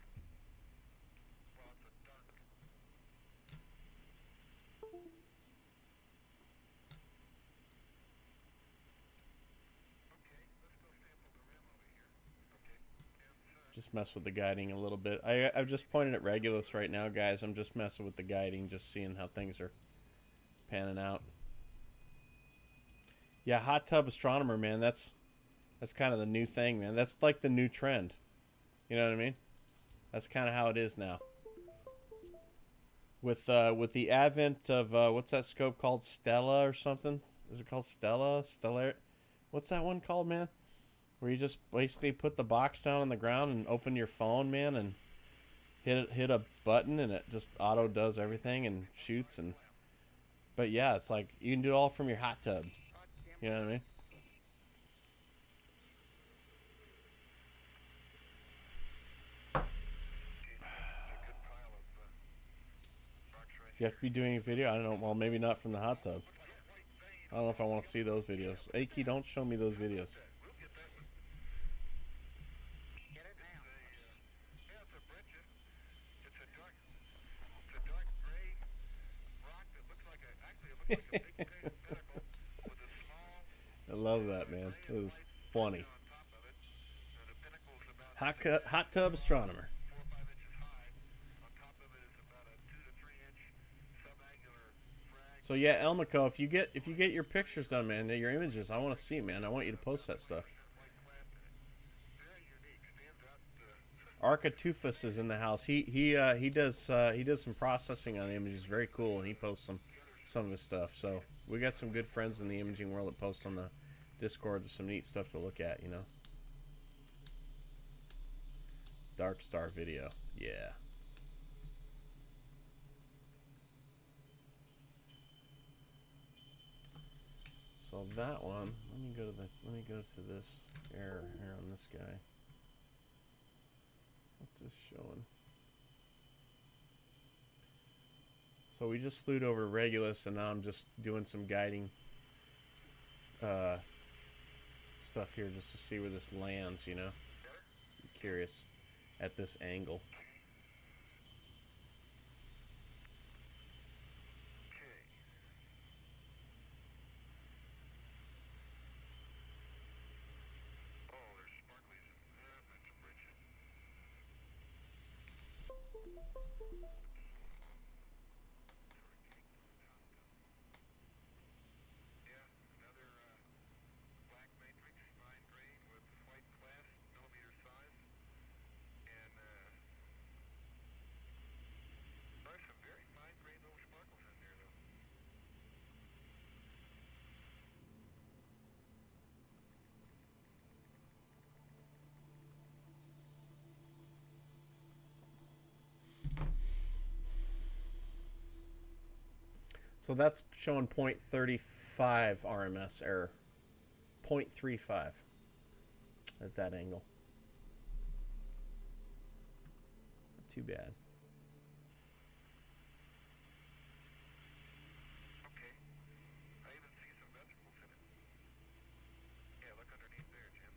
Well, it's a dark. Okay, let's go sample the rim over here. Okay. And Just mess with the guiding a little bit. I've just pointed at Regulus right now, guys. I'm just messing with the guiding, just seeing how things are panning out. Yeah, hot tub astronomer, man. That's kind of the new thing, man. That's like the new trend. You know what I mean? That's kind of how it is now. With the advent of what's that scope called? Stella or something? Is it called Stella? Stellar? What's that one called, man? Where you just basically put the box down on the ground and open your phone, man, and hit a button and it just auto does everything and shoots and. But yeah, it's like you can do it all from your hot tub. You know what I mean? You have to be doing a video. I don't know. Well, maybe not from the hot tub. I don't know if I want to see those videos. Aki, don't show me those videos. Get it now. yeah, it's a Brescia. It's a dark gray rock that looks like actually it looks like a big pinnacle with a small I love that, man. It was funny. on top of it. The pinnacle's about Hot tub astronomer. 4 or 5 inches high. On top of it is about a 2 to 3 inch subangular frag. So yeah, Elmico, if you get your pictures done, man, your images, I want to see, man. I want you to post that stuff. Very unique. Stands out. Arcatufus is in the house. He does some processing on images, very cool, and he posts some of his stuff. So we got some good friends in the imaging world that post on the Discord. There's some neat stuff to look at, you know. Dark Star video, yeah. So that one, let me go to this. Let me go to this error here on this guy. What's this showing? So we just slewed over Regulus, and now I'm just doing some guiding stuff here just to see where this lands, you know. I'm curious at this angle. Oh, there's sparklies. That's a Brescia. Yeah, another black matrix, fine grain with white glass, millimeter size, and there's some very fine grain little sparkles in there, though. So that's showing 0.35 RMS error. 0.35 at that angle. Not too bad. Okay. I even see some vegetables in it. Yeah, look underneath there, Jim.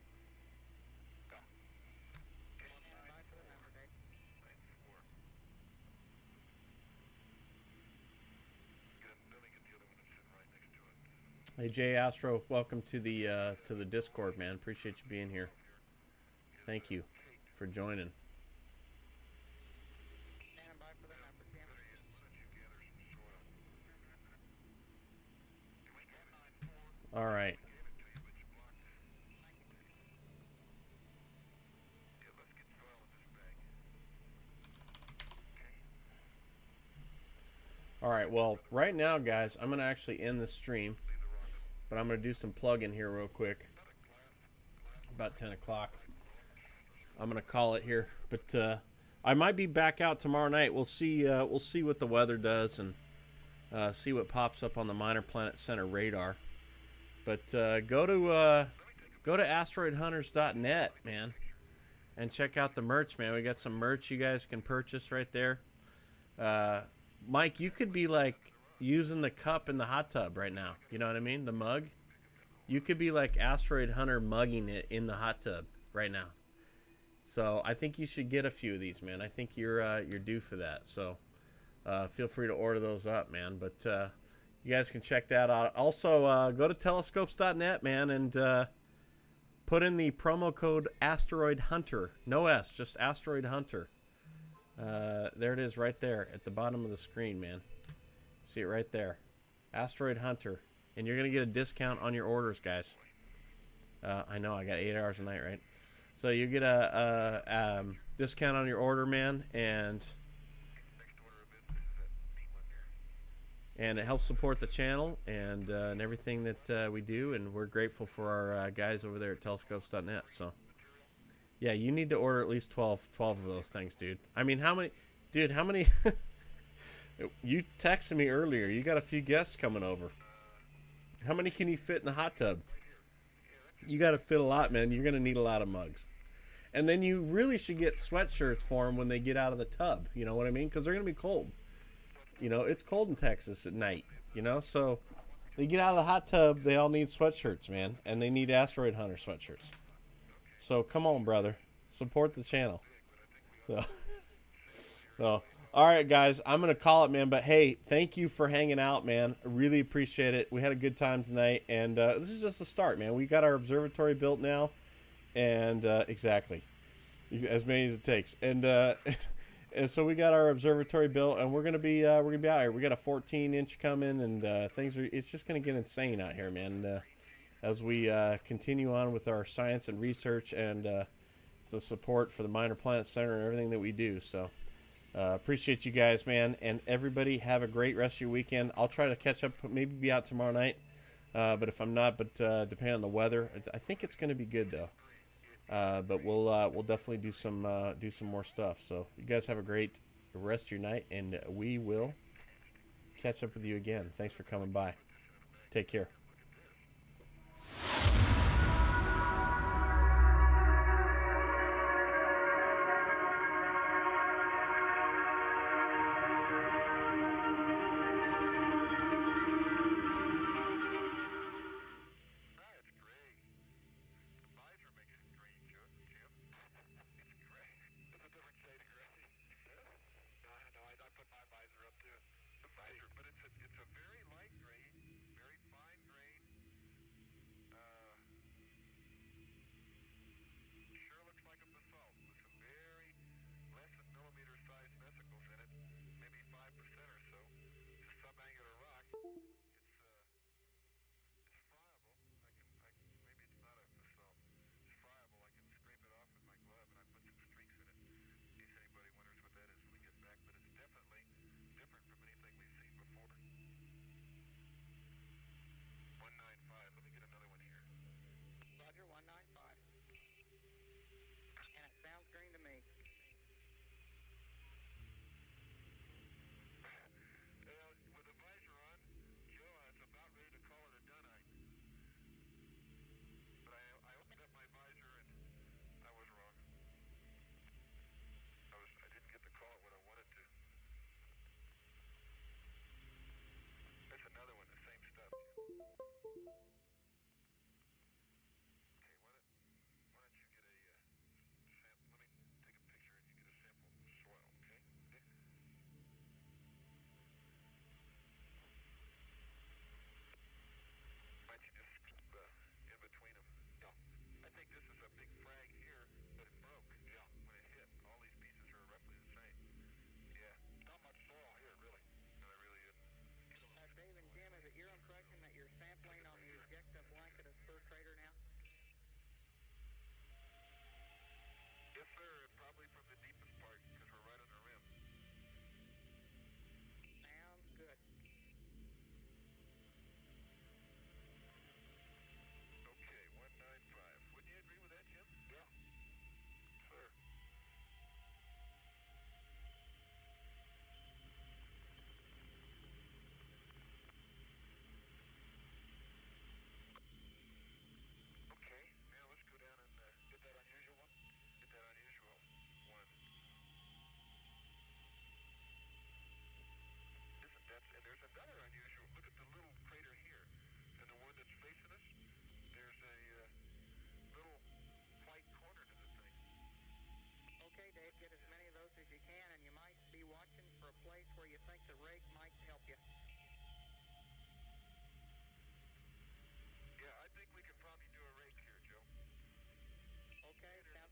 Hey Jay Astro, welcome to the Discord, man. Appreciate you being here. Thank you for joining. Standing by for the number, Jim. All right. All right. Well, right now, guys, I'm gonna actually end the stream, but I'm gonna do some plug-in here real quick. About 10 o'clock. I'm gonna call it here, but I might be back out tomorrow night. We'll see. We'll see what the weather does and see what pops up on the Minor Planet Center radar. But go to asteroidhunters.net, man, and check out the merch, man. We got some merch you guys can purchase right there. Mike, you could be like using the cup in the hot tub right now. You know what I mean? The mug. You could be like Asteroid Hunter mugging it in the hot tub right now. So I think you should get a few of these, man. I think you're due for that. So feel free to order those up, man. But you guys can check that out. Also, go to telescopes.net, man, and put in the promo code Asteroid Hunter. No S, just Asteroid Hunter. There it is right there at the bottom of the screen, man. See it right there. Asteroid Hunter. And you're going to get a discount on your orders, guys. I know, I got 8 hours a night, right? So you get a discount on your order, man, and it helps support the channel and everything that we do, and we're grateful for our guys over there at telescopes.net. So, yeah, you need to order at least 12 of those things, dude. I mean, how many... Dude, how many... You texted me earlier. You got a few guests coming over. How many can you fit in the hot tub? You got to fit a lot, man. You're going to need a lot of mugs. And then you really should get sweatshirts for them when they get out of the tub. You know what I mean? Because they're going to be cold. You know, it's cold in Texas at night. You know, so they get out of the hot tub, they all need sweatshirts, man. And they need Asteroid Hunter sweatshirts. So come on, brother. Support the channel. So, all right, guys. I'm going to call it, man. But, hey, thank you for hanging out, man. I really appreciate it. We had a good time tonight. And this is just the start, man. We got our observatory built now. And exactly. As many as it takes. And and so we got our observatory built. And we're going to be out here. We got a 14-inch coming. And things are... It's just going to get insane out here, man. As we continue on with our science and research and the support for the Minor Planet Center and everything that we do. So... appreciate you guys, man, and everybody have a great rest of your weekend. I'll try to catch up, maybe be out tomorrow night, but if I'm not, depending on the weather, I think it's going to be good though. But we'll definitely do some more stuff. So you guys have a great rest of your night, and we will catch up with you again. Thanks for coming by. Take care. But it's a very light gray, very fine gray. Yes, sir, and probably from the deepest part, because we're right on the rim. Sounds good. Okay, 195. Wouldn't you agree with that, Jim? Yeah. Sir. Okay, now let's go down and get that unusual one. Get that unusual one. And there's another unusual. Look at the little crater here. And the one that's facing us, there's a little white corner to the thing. Okay, Dave, get as many of those as you can, and you might be watching for a place where you think the rig might help you. Yeah, I think we could probably do a rake here, Joe. Okay, sounds